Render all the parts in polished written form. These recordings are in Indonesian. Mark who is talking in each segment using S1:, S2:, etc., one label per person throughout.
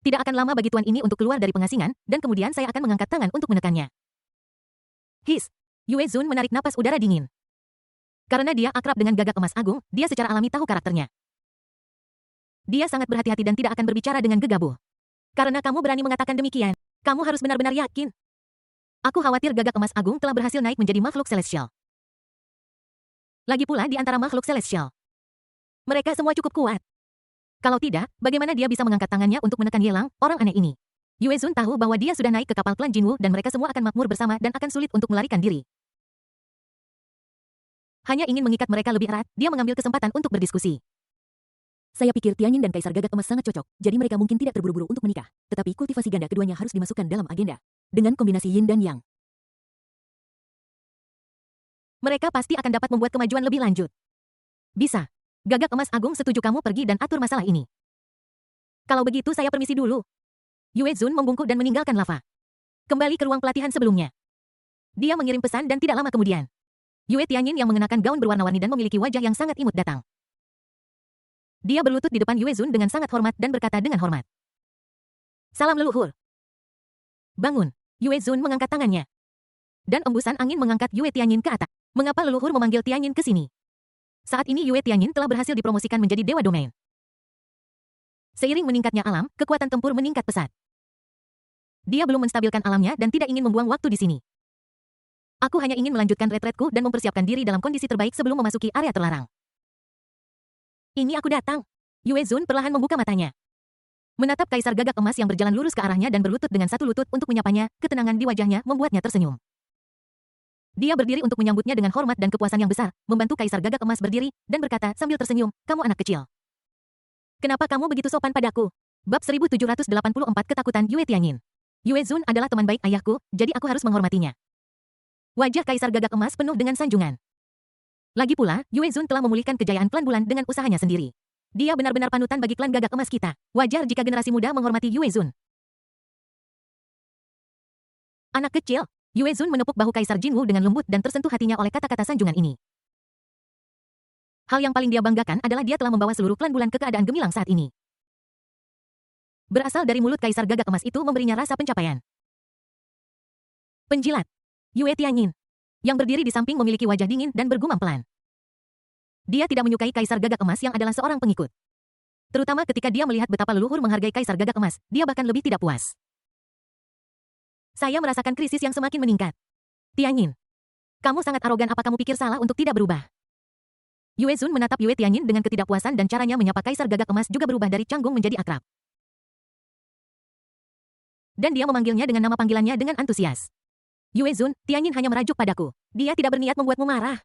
S1: Tidak akan lama bagi tuan ini untuk keluar dari pengasingan, dan kemudian saya akan mengangkat tangan untuk menekannya. His. Yue Zun menarik napas udara dingin. Karena dia akrab dengan Gagak Emas Agung, dia secara alami tahu karakternya. Dia sangat berhati-hati dan tidak akan berbicara dengan gegabah. Karena kamu berani mengatakan demikian, kamu harus benar-benar yakin. Aku khawatir Gagak Emas Agung telah berhasil naik menjadi makhluk celestial. Lagi pula di antara makhluk celestial, mereka semua cukup kuat. Kalau tidak, bagaimana dia bisa mengangkat tangannya untuk menekan Yelang, orang aneh ini? Yue Zun tahu bahwa dia sudah naik ke kapal klan Jinwu dan mereka semua akan makmur bersama dan akan sulit untuk melarikan diri. Hanya ingin mengikat mereka lebih erat, dia mengambil kesempatan untuk berdiskusi. Saya pikir Tianyin dan Kaisar Gagak Emas sangat cocok, jadi mereka mungkin tidak terburu-buru untuk menikah. Tetapi kultivasi ganda keduanya harus dimasukkan dalam agenda. Dengan kombinasi Yin dan Yang, mereka pasti akan dapat membuat kemajuan lebih lanjut. Bisa. Gagak Emas Agung setuju kamu pergi dan atur masalah ini. Kalau begitu saya permisi dulu. Yue Zun membungkuk dan meninggalkan lava. Kembali ke ruang pelatihan sebelumnya. Dia mengirim pesan dan tidak lama kemudian, Yue Tianyin yang mengenakan gaun berwarna-warni dan memiliki wajah yang sangat imut datang. Dia berlutut di depan Yue Zun dengan sangat hormat dan berkata dengan hormat. Salam leluhur. Bangun. Yue Zun mengangkat tangannya. Dan embusan angin mengangkat Yue Tianyin ke atas. Mengapa leluhur memanggil Tianyin ke sini? Saat ini Yue Tianyin telah berhasil dipromosikan menjadi Dewa Domain. Seiring meningkatnya alam, kekuatan tempur meningkat pesat. Dia belum menstabilkan alamnya dan tidak ingin membuang waktu di sini. Aku hanya ingin melanjutkan retretku dan mempersiapkan diri dalam kondisi terbaik sebelum memasuki area terlarang. Ini aku datang. Yue Zun perlahan membuka matanya. Menatap Kaisar Gagak Emas yang berjalan lurus ke arahnya dan berlutut dengan satu lutut untuk menyapanya, ketenangan di wajahnya membuatnya tersenyum. Dia berdiri untuk menyambutnya dengan hormat dan kepuasan yang besar, membantu Kaisar Gagak Emas berdiri, dan berkata sambil tersenyum, kamu anak kecil. Kenapa kamu begitu sopan padaku? Bab 1784 Ketakutan Yue Tianyin. Yue Zun adalah teman baik ayahku, jadi aku harus menghormatinya. Wajah Kaisar Gagak Emas penuh dengan sanjungan. Lagi pula, Yue Zun telah memulihkan kejayaan klan bulan dengan usahanya sendiri. Dia benar-benar panutan bagi klan Gagak Emas kita. Wajar jika generasi muda menghormati Yue Zun. Anak kecil. Yue Zun menepuk bahu Kaisar Jinwu dengan lembut dan tersentuh hatinya oleh kata-kata sanjungan ini. Hal yang paling dia banggakan adalah dia telah membawa seluruh klan bulan ke keadaan gemilang saat ini. Berasal dari mulut Kaisar Gagak Emas itu memberinya rasa pencapaian. Penjilat. Yue Tianyin, yang berdiri di samping memiliki wajah dingin dan bergumam pelan. Dia tidak menyukai Kaisar Gagak Emas yang adalah seorang pengikut. Terutama ketika dia melihat betapa leluhur menghargai Kaisar Gagak Emas, dia bahkan lebih tidak puas. Saya merasakan krisis yang semakin meningkat. Tianyin, kamu sangat arogan, apa kamu pikir salah untuk tidak berubah? Yue Zun menatap Yue Tianyin dengan ketidakpuasan dan caranya menyapa Kaisar Gagak Emas juga berubah dari canggung menjadi akrab. Dan dia memanggilnya dengan nama panggilannya dengan antusias. Yue Zun, Tianyin hanya merajuk padaku. Dia tidak berniat membuatmu marah.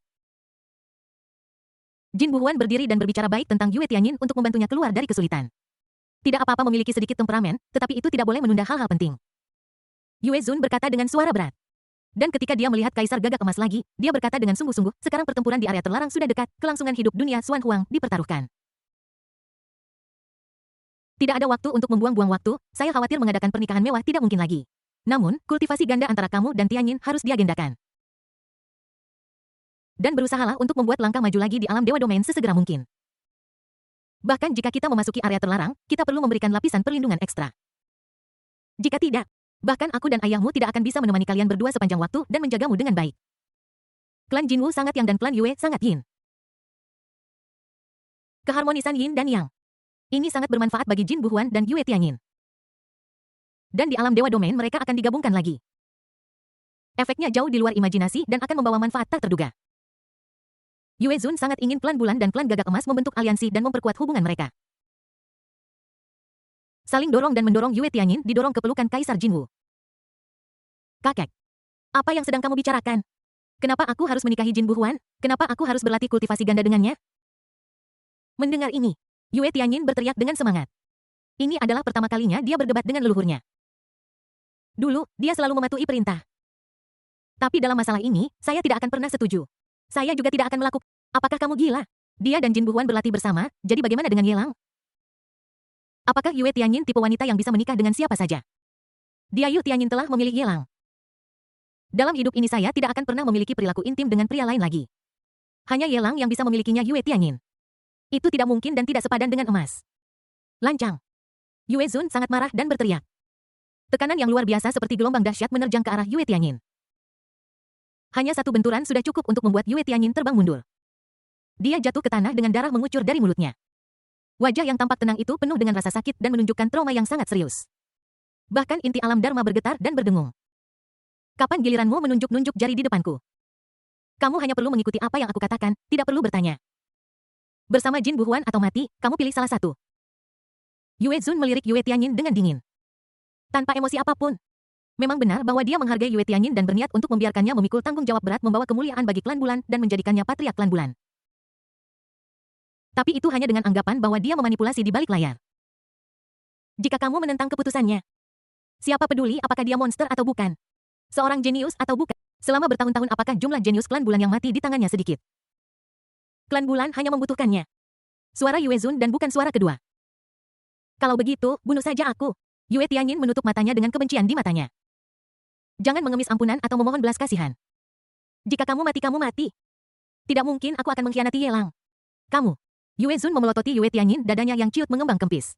S1: Jin Buhuan berdiri dan berbicara baik tentang Yue Tianyin untuk membantunya keluar dari kesulitan. Tidak apa-apa memiliki sedikit temperamen, tetapi itu tidak boleh menunda hal-hal penting. Yue Zun berkata dengan suara berat. Dan ketika dia melihat Kaisar Gagak Emas lagi, dia berkata dengan sungguh-sungguh, sekarang pertempuran di area terlarang sudah dekat, kelangsungan hidup dunia Xuan Huang dipertaruhkan. Tidak ada waktu untuk membuang-buang waktu, saya khawatir mengadakan pernikahan mewah tidak mungkin lagi. Namun, kultivasi ganda antara kamu dan Tianyin harus diagendakan. Dan berusahalah untuk membuat langkah maju lagi di alam Dewa Domain sesegera mungkin. Bahkan jika kita memasuki area terlarang, kita perlu memberikan lapisan perlindungan ekstra. Jika tidak, bahkan aku dan ayahmu tidak akan bisa menemani kalian berdua sepanjang waktu dan menjagamu dengan baik. Klan Jinwu sangat Yang dan klan Yue sangat Yin. Keharmonisan Yin dan Yang. Ini sangat bermanfaat bagi Jin Buhuan dan Yue Tianyin. Dan di alam Dewa Domain mereka akan digabungkan lagi. Efeknya jauh di luar imajinasi dan akan membawa manfaat tak terduga. Yue Zun sangat ingin klan bulan dan klan Gagak Emas membentuk aliansi dan memperkuat hubungan mereka. Saling dorong dan mendorong Yue Tianyin didorong ke pelukan Kaisar Jinwu. Kakek, apa yang sedang kamu bicarakan? Kenapa aku harus menikahi Jin Buhuan? Kenapa aku harus berlatih kultivasi ganda dengannya? Mendengar ini, Yue Tianyin berteriak dengan semangat. Ini adalah pertama kalinya dia berdebat dengan leluhurnya. Dulu, dia selalu mematuhi perintah. Tapi dalam masalah ini, saya tidak akan pernah setuju. Saya juga tidak akan melakukan. Apakah kamu gila? Dia dan Jin Buhuan berlatih bersama, jadi bagaimana dengan Yelang? Apakah Yue Tianyin tipe wanita yang bisa menikah dengan siapa saja? Dia Yue Tianyin telah memilih Yelang. Dalam hidup ini saya tidak akan pernah memiliki perilaku intim dengan pria lain lagi. Hanya Yelang yang bisa memilikinya Yue Tianyin. Itu tidak mungkin dan tidak sepadan dengan emas. Lancang. Yue Zun sangat marah dan berteriak. Tekanan yang luar biasa seperti gelombang dahsyat menerjang ke arah Yue Tianyin. Hanya satu benturan sudah cukup untuk membuat Yue Tianyin terbang mundur. Dia jatuh ke tanah dengan darah mengucur dari mulutnya. Wajah yang tampak tenang itu penuh dengan rasa sakit dan menunjukkan trauma yang sangat serius. Bahkan inti alam Dharma bergetar dan berdengung. Kapan giliranmu menunjuk-nunjuk jari di depanku? Kamu hanya perlu mengikuti apa yang aku katakan, tidak perlu bertanya. Bersama Jin Buhuan atau mati, kamu pilih salah satu. Yue Zun melirik Yue Tianyin dengan dingin. Tanpa emosi apapun. Memang benar bahwa dia menghargai Yue Tianyin dan berniat untuk membiarkannya memikul tanggung jawab berat membawa kemuliaan bagi klan bulan dan menjadikannya patriark klan bulan. Tapi itu hanya dengan anggapan bahwa dia memanipulasi di balik layar. Jika kamu menentang keputusannya, siapa peduli apakah dia monster atau bukan? Seorang jenius atau bukan? Selama bertahun-tahun apakah jumlah jenius klan bulan yang mati di tangannya sedikit? Klan bulan hanya membutuhkannya. Suara Yue Zun dan bukan suara kedua. Kalau begitu, bunuh saja aku. Yue Tianyin menutup matanya dengan kebencian di matanya. Jangan mengemis ampunan atau memohon belas kasihan. Jika kamu mati, kamu mati. Tidak mungkin aku akan mengkhianati Yelang. Kamu. Yue Zun memelototi Yue Tianyin, dadanya yang ciut mengembang kempis.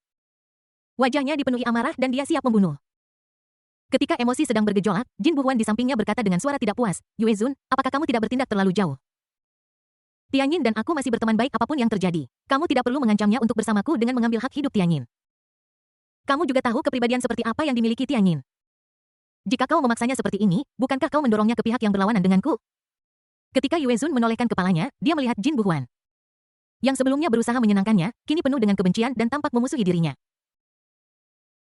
S1: Wajahnya dipenuhi amarah dan dia siap membunuh. Ketika emosi sedang bergejolak, Jin Buhuan di sampingnya berkata dengan suara tidak puas, Yue Zun, apakah kamu tidak bertindak terlalu jauh? Tianyin dan aku masih berteman baik apapun yang terjadi. Kamu tidak perlu mengancamnya untuk bersamaku dengan mengambil hak hidup Tianyin. Kamu juga tahu kepribadian seperti apa yang dimiliki Tianyin. Jika kau memaksanya seperti ini, bukankah kau mendorongnya ke pihak yang berlawanan denganku? Ketika Yue Zun menolehkan kepalanya, dia melihat Jin Buhuan. Yang sebelumnya berusaha menyenangkannya, kini penuh dengan kebencian dan tampak memusuhi dirinya.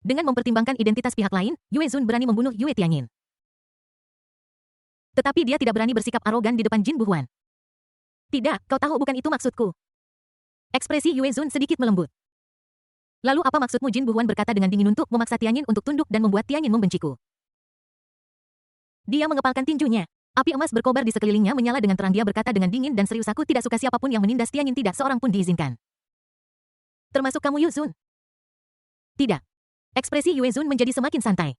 S1: Dengan mempertimbangkan identitas pihak lain, Yue Zun berani membunuh Yue Tianyin. Tetapi dia tidak berani bersikap arogan di depan Jin Buhuan. Tidak, kau tahu bukan itu maksudku. Ekspresi Yue Zun sedikit melembut. Lalu apa maksudmu? Jin Buhuan berkata dengan dingin untuk memaksa Tianyin untuk tunduk dan membuat Tianyin membenciku. Dia mengepalkan tinjunya. Api emas berkobar di sekelilingnya menyala dengan terang. Dia berkata dengan dingin dan serius, aku tidak suka siapapun yang menindas Tianyin, tidak seorang pun diizinkan. Termasuk kamu Yue Zun. Tidak. Ekspresi Yue Zun menjadi semakin santai.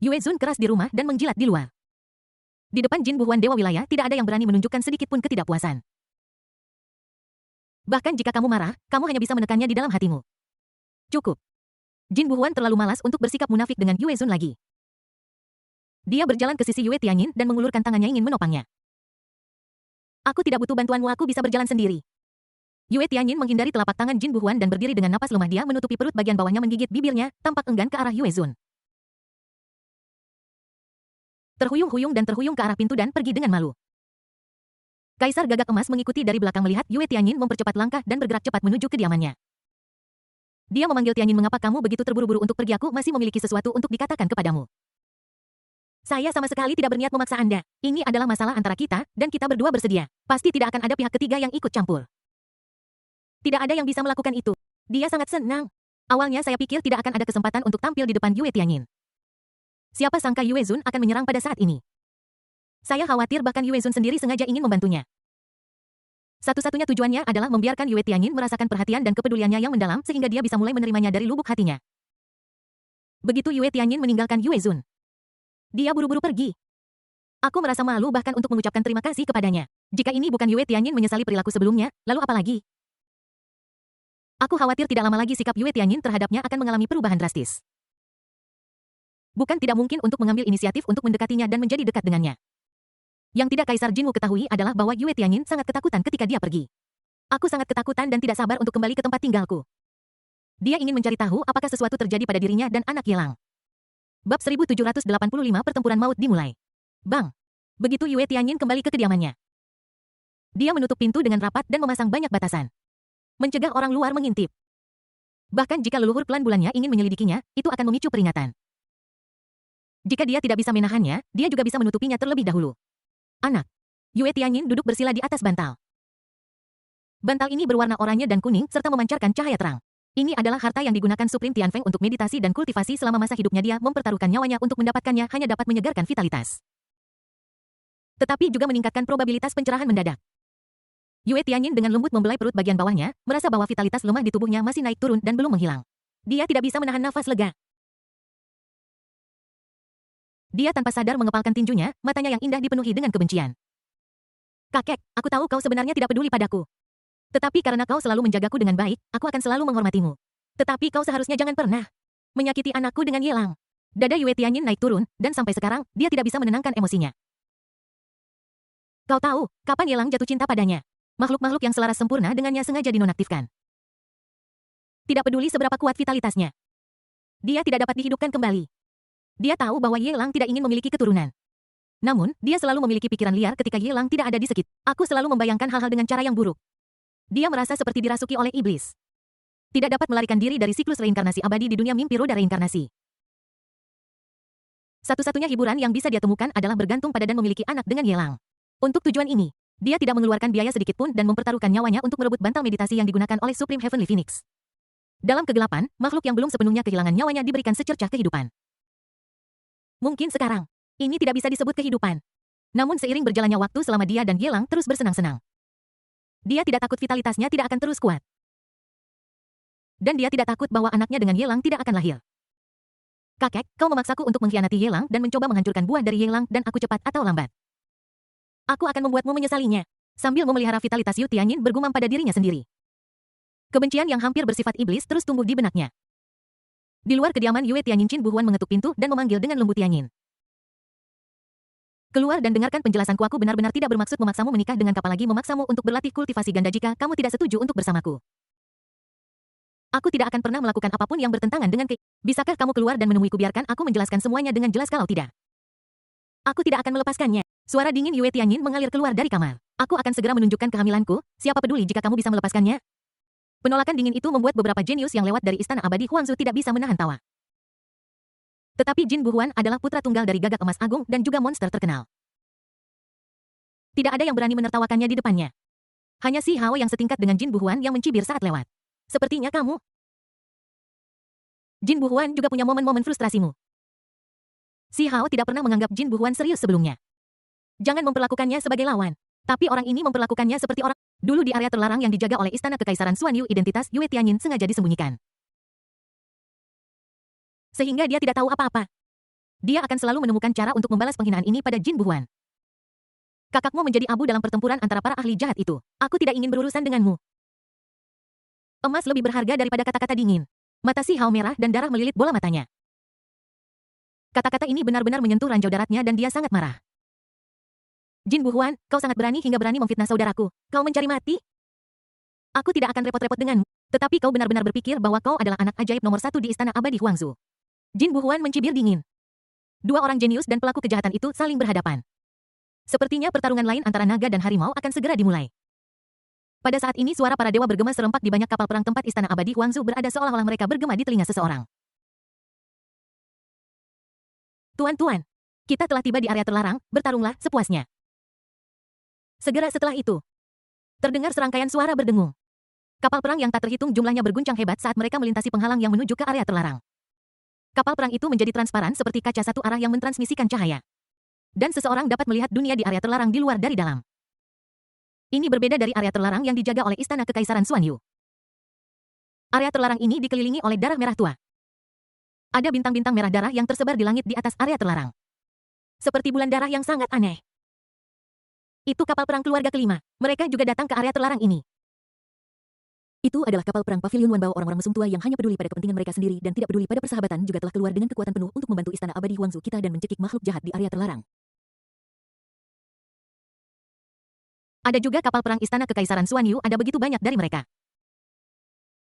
S1: Yue Zun keras di rumah dan menjilat di luar. Di depan Jin Buhuan Dewa Wilayah tidak ada yang berani menunjukkan sedikit pun ketidakpuasan. Bahkan jika kamu marah, kamu hanya bisa menekannya di dalam hatimu. Cukup. Jin Buhuan terlalu malas untuk bersikap munafik dengan Yue Zun lagi. Dia berjalan ke sisi Yue Tianyin dan mengulurkan tangannya ingin menopangnya. Aku tidak butuh bantuanmu, aku bisa berjalan sendiri. Yue Tianyin menghindari telapak tangan Jin Buhuan dan berdiri dengan napas lemah. Dia menutupi perut bagian bawahnya, menggigit bibirnya, tampak enggan ke arah Yue Zun. Terhuyung-huyung dan terhuyung ke arah pintu dan pergi dengan malu. Kaisar Gagak Emas mengikuti dari belakang melihat Yue Tianyin mempercepat langkah dan bergerak cepat menuju kediamannya. Dia memanggil Tianyin, mengapa kamu begitu terburu-buru untuk pergi? Aku masih memiliki sesuatu untuk dikatakan kepadamu. Saya sama sekali tidak berniat memaksa Anda. Ini adalah masalah antara kita, dan kita berdua bersedia. Pasti tidak akan ada pihak ketiga yang ikut campur. Tidak ada yang bisa melakukan itu. Dia sangat senang. Awalnya saya pikir tidak akan ada kesempatan untuk tampil di depan Yue Tianyin. Siapa sangka Yue Zun akan menyerang pada saat ini. Saya khawatir bahkan Yue Zun sendiri sengaja ingin membantunya. Satu-satunya tujuannya adalah membiarkan Yue Tianyin merasakan perhatian dan kepeduliannya yang mendalam sehingga dia bisa mulai menerimanya dari lubuk hatinya. Begitu Yue Tianyin meninggalkan Yue Zun, dia buru-buru pergi. Aku merasa malu bahkan untuk mengucapkan terima kasih kepadanya. Jika ini bukan Yue Tianyin menyesali perilaku sebelumnya, lalu apa lagi? Aku khawatir tidak lama lagi sikap Yue Tianyin terhadapnya akan mengalami perubahan drastis. Bukan tidak mungkin untuk mengambil inisiatif untuk mendekatinya dan menjadi dekat dengannya. Yang tidak Kaisar Jinwu ketahui adalah bahwa Yue Tianyin sangat ketakutan ketika dia pergi. Aku sangat ketakutan dan tidak sabar untuk kembali ke tempat tinggalku. Dia ingin mencari tahu apakah sesuatu terjadi pada dirinya dan anak Yelang. Bab 1785 Pertempuran Maut dimulai. Bang! Begitu Yue Tianyin kembali ke kediamannya. Dia menutup pintu dengan rapat dan memasang banyak batasan. Mencegah orang luar mengintip. Bahkan jika leluhur klan bulannya ingin menyelidikinya, itu akan memicu peringatan. Jika dia tidak bisa menahannya, dia juga bisa menutupinya terlebih dahulu. Anak. Yue Tianyin duduk bersila di atas bantal. Bantal ini berwarna oranye dan kuning serta memancarkan cahaya terang. Ini adalah harta yang digunakan Supreme Tianfeng untuk meditasi dan kultivasi selama masa hidupnya. Dia mempertaruhkan nyawanya untuk mendapatkannya, hanya dapat menyegarkan vitalitas. Tetapi juga meningkatkan probabilitas pencerahan mendadak. Yue Tianyin dengan lembut membelai perut bagian bawahnya, merasa bahwa vitalitas lemah di tubuhnya masih naik turun dan belum menghilang. Dia tidak bisa menahan nafas lega. Dia tanpa sadar mengepalkan tinjunya, matanya yang indah dipenuhi dengan kebencian. Kakek, aku tahu kau sebenarnya tidak peduli padaku. Tetapi karena kau selalu menjagaku dengan baik, aku akan selalu menghormatimu. Tetapi kau seharusnya jangan pernah menyakiti anakku dengan Yelang. Dada Yue Tianyin naik turun, dan sampai sekarang, dia tidak bisa menenangkan emosinya. Kau tahu, kapan Yelang jatuh cinta padanya? Makhluk-makhluk yang selaras sempurna dengannya sengaja dinonaktifkan. Tidak peduli seberapa kuat vitalitasnya. Dia tidak dapat dihidupkan kembali. Dia tahu bahwa Yelang tidak ingin memiliki keturunan. Namun, dia selalu memiliki pikiran liar ketika Yelang tidak ada di sekitar. Aku selalu membayangkan hal-hal dengan cara yang buruk. Dia merasa seperti dirasuki oleh iblis. Tidak dapat melarikan diri dari siklus reinkarnasi abadi di dunia mimpi roda reinkarnasi. Satu-satunya hiburan yang bisa dia temukan adalah bergantung pada dan memiliki anak dengan Yelang. Untuk tujuan ini, dia tidak mengeluarkan biaya sedikit pun dan mempertaruhkan nyawanya untuk merebut bantal meditasi yang digunakan oleh Supreme Heavenly Phoenix. Dalam kegelapan, makhluk yang belum sepenuhnya kehilangan nyawanya diberikan secercah kehidupan. Mungkin sekarang, ini tidak bisa disebut kehidupan. Namun seiring berjalannya waktu selama dia dan Yelang terus bersenang-senang. Dia tidak takut vitalitasnya tidak akan terus kuat. Dan dia tidak takut bahwa anaknya dengan Yelang tidak akan lahir. Kakek, kau memaksaku untuk mengkhianati Yelang dan mencoba menghancurkan buah dari Yelang dan aku cepat atau lambat. Aku akan membuatmu menyesalinya. Sambil memelihara vitalitas Yu Tianyin bergumam pada dirinya sendiri. Kebencian yang hampir bersifat iblis terus tumbuh di benaknya. Di luar kediaman Yue Tianyin, Qin Buhuan mengetuk pintu dan memanggil dengan lembut Tianyin. Keluar dan dengarkan penjelasanku. Aku benar-benar tidak bermaksud memaksamu menikah dengan kapal lagi memaksamu untuk berlatih kultivasi ganda jika kamu tidak setuju untuk bersamaku. Aku tidak akan pernah melakukan apapun yang bertentangan dengan Bisakah kamu keluar dan menemuiku? Biarkan aku menjelaskan semuanya dengan jelas. Kalau tidak, aku tidak akan melepaskannya. Suara dingin Yue Tianyin mengalir keluar dari kamar. Aku akan segera menunjukkan kehamilanku. Siapa peduli jika kamu bisa melepaskannya? Penolakan dingin itu membuat beberapa jenius yang lewat dari Istana Abadi Huangzu tidak bisa menahan tawa. Tetapi Jin Buhuan adalah putra tunggal dari Gagak Emas Agung dan juga monster terkenal. Tidak ada yang berani menertawakannya di depannya. Hanya Si Hao yang setingkat dengan Jin Buhuan yang mencibir saat lewat. Sepertinya kamu. Jin Buhuan juga punya momen-momen frustrasimu. Si Hao tidak pernah menganggap Jin Buhuan serius sebelumnya. Jangan memperlakukannya sebagai lawan. Tapi orang ini memperlakukannya seperti orang. Dulu di area terlarang yang dijaga oleh Istana Kekaisaran Xuan Yu, identitas Yue Tianyin sengaja disembunyikan. Sehingga dia tidak tahu apa-apa. Dia akan selalu menemukan cara untuk membalas penghinaan ini pada Jin Buhuan. Kakakmu menjadi abu dalam pertempuran antara para ahli jahat itu. Aku tidak ingin berurusan denganmu. Emas lebih berharga daripada kata-kata dingin. Mata Si Hao merah dan darah melilit bola matanya. Kata-kata ini benar-benar menyentuh ranjau daratnya dan dia sangat marah. Jin Buhuan, kau sangat berani hingga berani memfitnah saudaraku. Kau mencari mati? Aku tidak akan repot-repot denganmu. Tetapi kau benar-benar berpikir bahwa kau adalah anak ajaib nomor 1 di Istana Abadi Huangzu. Jin Buhuan mencibir dingin. Dua orang jenius dan pelaku kejahatan itu saling berhadapan. Sepertinya pertarungan lain antara naga dan harimau akan segera dimulai. Pada saat ini suara para dewa bergema serempak di banyak kapal perang tempat Istana Abadi Huangzu berada seolah-olah mereka bergema di telinga seseorang. Tuan-tuan, kita telah tiba di area terlarang, bertarunglah sepuasnya. Segera setelah itu, terdengar serangkaian suara berdengung. Kapal perang yang tak terhitung jumlahnya berguncang hebat saat mereka melintasi penghalang yang menuju ke area terlarang. Kapal perang itu menjadi transparan seperti kaca satu arah yang mentransmisikan cahaya. Dan seseorang dapat melihat dunia di area terlarang di luar dari dalam. Ini berbeda dari area terlarang yang dijaga oleh Istana Kekaisaran Xuan Yu. Area terlarang ini dikelilingi oleh darah merah tua. Ada bintang-bintang merah darah yang tersebar di langit di atas area terlarang. Seperti bulan darah yang sangat aneh. Itu kapal perang keluarga kelima. Mereka juga datang ke area terlarang ini. Itu adalah kapal perang Pavilion Wanbao, orang-orang mesum tua yang hanya peduli pada kepentingan mereka sendiri dan tidak peduli pada persahabatan, juga telah keluar dengan kekuatan penuh untuk membantu Istana Abadi Huangzu kita dan mencekik makhluk jahat di area terlarang. Ada juga kapal perang Istana Kekaisaran Xuan Yu, ada begitu banyak dari mereka.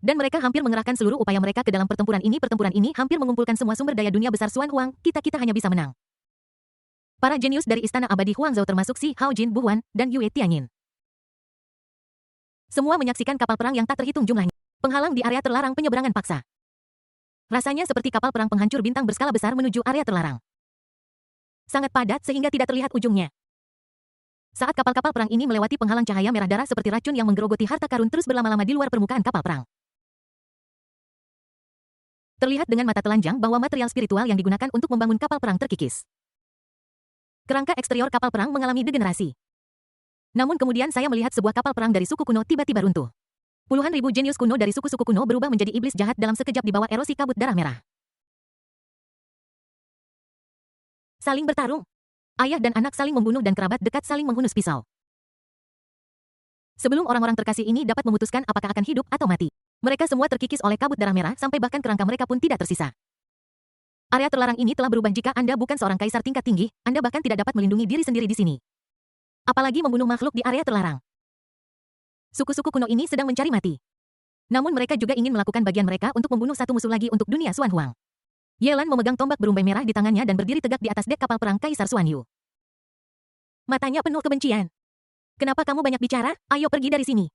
S1: Dan mereka hampir mengerahkan seluruh upaya mereka ke dalam pertempuran ini. Pertempuran ini hampir mengumpulkan semua sumber daya dunia besar Xuan Huang. Kita hanya bisa menang. Para jenius dari Istana Abadi Huangzhou termasuk Si Hao, Jin Buhuan, dan Yue Tianyin. Semua menyaksikan kapal perang yang tak terhitung jumlahnya. Penghalang di area terlarang penyeberangan paksa. Rasanya seperti kapal perang penghancur bintang berskala besar menuju area terlarang. Sangat padat sehingga tidak terlihat ujungnya. Saat kapal-kapal perang ini melewati penghalang, cahaya merah darah seperti racun yang menggerogoti harta karun terus berlama-lama di luar permukaan kapal perang. Terlihat dengan mata telanjang bahwa material spiritual yang digunakan untuk membangun kapal perang terkikis. Kerangka eksterior kapal perang mengalami degenerasi. Namun kemudian saya melihat sebuah kapal perang dari suku kuno tiba-tiba runtuh. Puluhan ribu jenius kuno dari suku-suku kuno berubah menjadi iblis jahat dalam sekejap di bawah erosi kabut darah merah. Saling bertarung. Ayah dan anak saling membunuh dan kerabat dekat saling menghunus pisau. Sebelum orang-orang terkasih ini dapat memutuskan apakah akan hidup atau mati, Mereka semua terkikis oleh kabut darah merah sampai bahkan kerangka mereka pun tidak tersisa. Area terlarang ini telah berubah jika Anda bukan seorang kaisar tingkat tinggi, Anda bahkan tidak dapat melindungi diri sendiri di sini. Apalagi membunuh makhluk di area terlarang. Suku-suku kuno ini sedang mencari mati. Namun mereka juga ingin melakukan bagian mereka untuk membunuh satu musuh lagi untuk dunia Xuan Huang. Yelan memegang tombak berumbai merah di tangannya dan berdiri tegak di atas dek kapal perang Kaisar Xuan Yu. Matanya penuh kebencian. Kenapa kamu banyak bicara? Ayo pergi dari sini.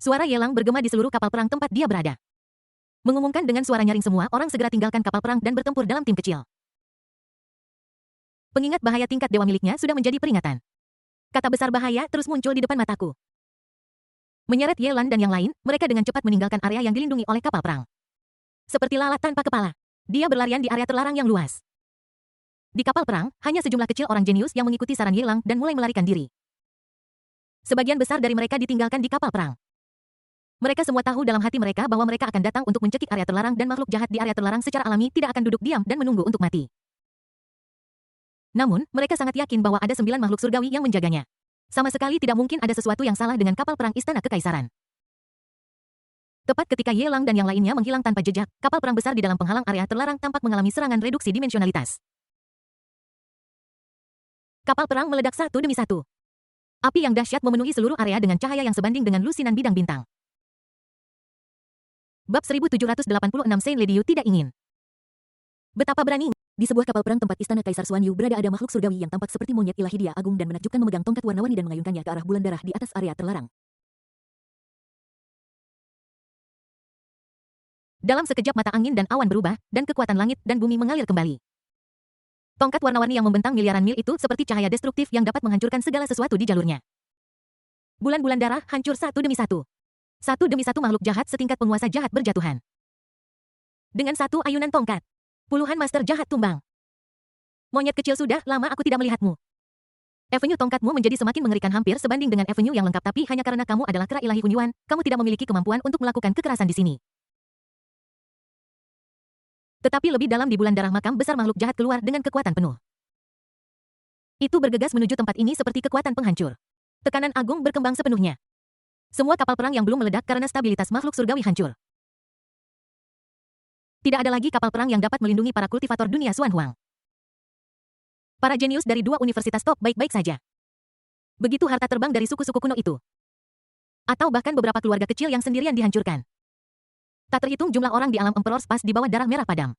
S1: Suara Yelang bergema di seluruh kapal perang tempat dia berada. Mengumumkan dengan suara nyaring semua orang segera tinggalkan kapal perang dan bertempur dalam tim kecil. Pengingat bahaya tingkat dewa miliknya sudah menjadi peringatan. Kata besar bahaya terus muncul di depan mataku. Menyeret Yelan dan yang lain, mereka dengan cepat meninggalkan area yang dilindungi oleh kapal perang. Seperti lalat tanpa kepala, dia berlarian di area terlarang yang luas. Di kapal perang, hanya sejumlah kecil orang jenius yang mengikuti saran Yelang dan mulai melarikan diri. Sebagian besar dari mereka ditinggalkan di kapal perang. Mereka semua tahu dalam hati mereka bahwa mereka akan datang untuk mencekik area terlarang dan makhluk jahat di area terlarang secara alami tidak akan duduk diam dan menunggu untuk mati. Namun, mereka sangat yakin bahwa ada 9 makhluk surgawi yang menjaganya. Sama sekali tidak mungkin ada sesuatu yang salah dengan kapal perang Istana Kekaisaran. Tepat ketika Yelang dan yang lainnya menghilang tanpa jejak, kapal perang besar di dalam penghalang area terlarang tampak mengalami serangan reduksi dimensionalitas. Kapal perang meledak satu demi satu. Api yang dahsyat memenuhi seluruh area dengan cahaya yang sebanding dengan lusinan bidang bintang. Bab 1786 Saint Lady Yu tidak ingin. Betapa berani. Di sebuah kapal perang tempat Istana Kaisar Xuan Yu berada makhluk surgawi yang tampak seperti monyet ilahi dia agung dan menakjubkan memegang tongkat warna-warni dan mengayunkannya ke arah bulan darah di atas area terlarang. Dalam sekejap mata angin dan awan berubah, dan kekuatan langit dan bumi mengalir kembali. Tongkat warna-warni yang membentang miliaran mil itu seperti cahaya destruktif yang dapat menghancurkan segala sesuatu di jalurnya. Bulan-bulan darah hancur satu demi satu. Satu demi satu makhluk jahat setingkat penguasa jahat berjatuhan. Dengan satu ayunan tongkat, puluhan master jahat tumbang. Monyet kecil, sudah lama aku tidak melihatmu. Avenue tongkatmu menjadi semakin mengerikan, hampir sebanding dengan avenue yang lengkap, tapi hanya karena kamu adalah kera ilahi Hunyuan, kamu tidak memiliki kemampuan untuk melakukan kekerasan di sini. Tetapi lebih dalam di bulan darah makam besar makhluk jahat keluar dengan kekuatan penuh. Itu bergegas menuju tempat ini seperti kekuatan penghancur. Tekanan agung berkembang sepenuhnya. Semua kapal perang yang belum meledak karena stabilitas makhluk surgawi hancur. Tidak ada lagi kapal perang yang dapat melindungi para kultivator dunia Xuan Huang. Para jenius dari 2 universitas top baik-baik saja. Begitu harta terbang dari suku-suku kuno itu. Atau bahkan beberapa keluarga kecil yang sendirian dihancurkan. Tak terhitung jumlah orang di alam Emperor Spas di bawah darah merah padam.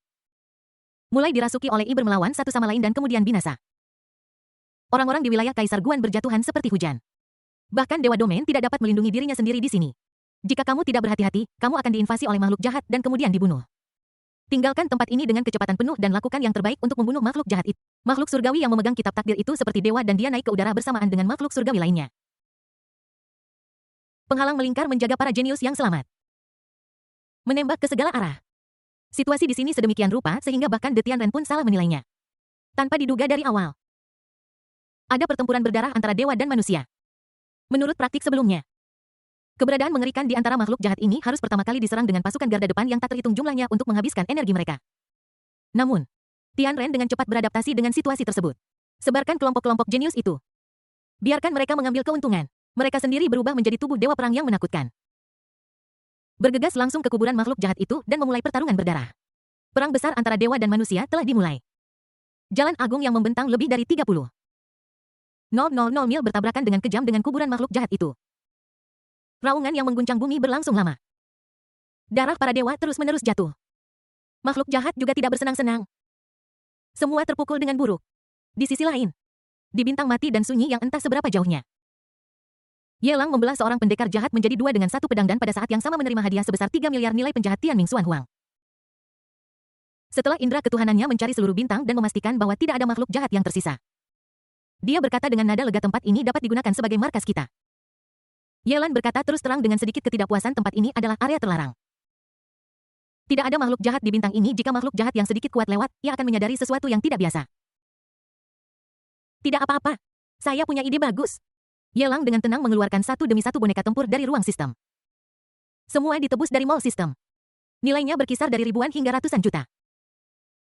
S1: Mulai dirasuki oleh Iber melawan satu sama lain dan kemudian binasa. Orang-orang di wilayah Kaisar Guan berjatuhan seperti hujan. Bahkan Dewa Domain tidak dapat melindungi dirinya sendiri di sini. Jika kamu tidak berhati-hati, kamu akan diinvasi oleh makhluk jahat dan kemudian dibunuh. Tinggalkan tempat ini dengan kecepatan penuh dan lakukan yang terbaik untuk membunuh makhluk jahat itu. Makhluk surgawi yang memegang kitab takdir itu seperti dewa dan dia naik ke udara bersamaan dengan makhluk surgawi lainnya. Penghalang melingkar menjaga para jenius yang selamat. Menembak ke segala arah. Situasi di sini sedemikian rupa sehingga bahkan De Tianren pun salah menilainya. Tanpa diduga dari awal. Ada pertempuran berdarah antara dewa dan manusia. Menurut praktik sebelumnya, keberadaan mengerikan di antara makhluk jahat ini harus pertama kali diserang dengan pasukan garda depan yang tak terhitung jumlahnya untuk menghabiskan energi mereka. Namun, Tianren dengan cepat beradaptasi dengan situasi tersebut. Sebarkan kelompok-kelompok jenius itu. Biarkan mereka mengambil keuntungan. Mereka sendiri berubah menjadi tubuh dewa perang yang menakutkan. Bergegas langsung ke kuburan makhluk jahat itu dan memulai pertarungan berdarah. Perang besar antara dewa dan manusia telah dimulai. Jalan agung yang membentang lebih dari 30,000 mil bertabrakan dengan kejam dengan kuburan makhluk jahat itu. Raungan yang mengguncang bumi berlangsung lama. Darah para dewa terus-menerus jatuh. Makhluk jahat juga tidak bersenang-senang. Semua terpukul dengan buruk. Di sisi lain, di bintang mati dan sunyi yang entah seberapa jauhnya, Yelang membelah seorang pendekar jahat menjadi 2 dengan 1 pedang dan pada saat yang sama menerima hadiah sebesar 3 miliar nilai penjahat Tianming Xuan Huang. Setelah indera ketuhanannya mencari seluruh bintang dan memastikan bahwa tidak ada makhluk jahat yang tersisa, dia berkata dengan nada lega, tempat ini dapat digunakan sebagai markas kita. Yelan berkata terus terang dengan sedikit ketidakpuasan, tempat ini adalah area terlarang. Tidak ada makhluk jahat di bintang ini. Jika makhluk jahat yang sedikit kuat lewat, ia akan menyadari sesuatu yang tidak biasa. Tidak apa-apa. Saya punya ide bagus. Yelang dengan tenang mengeluarkan satu demi satu boneka tempur dari ruang sistem. Semua ditebus dari mall sistem. Nilainya berkisar dari ribuan hingga ratusan juta.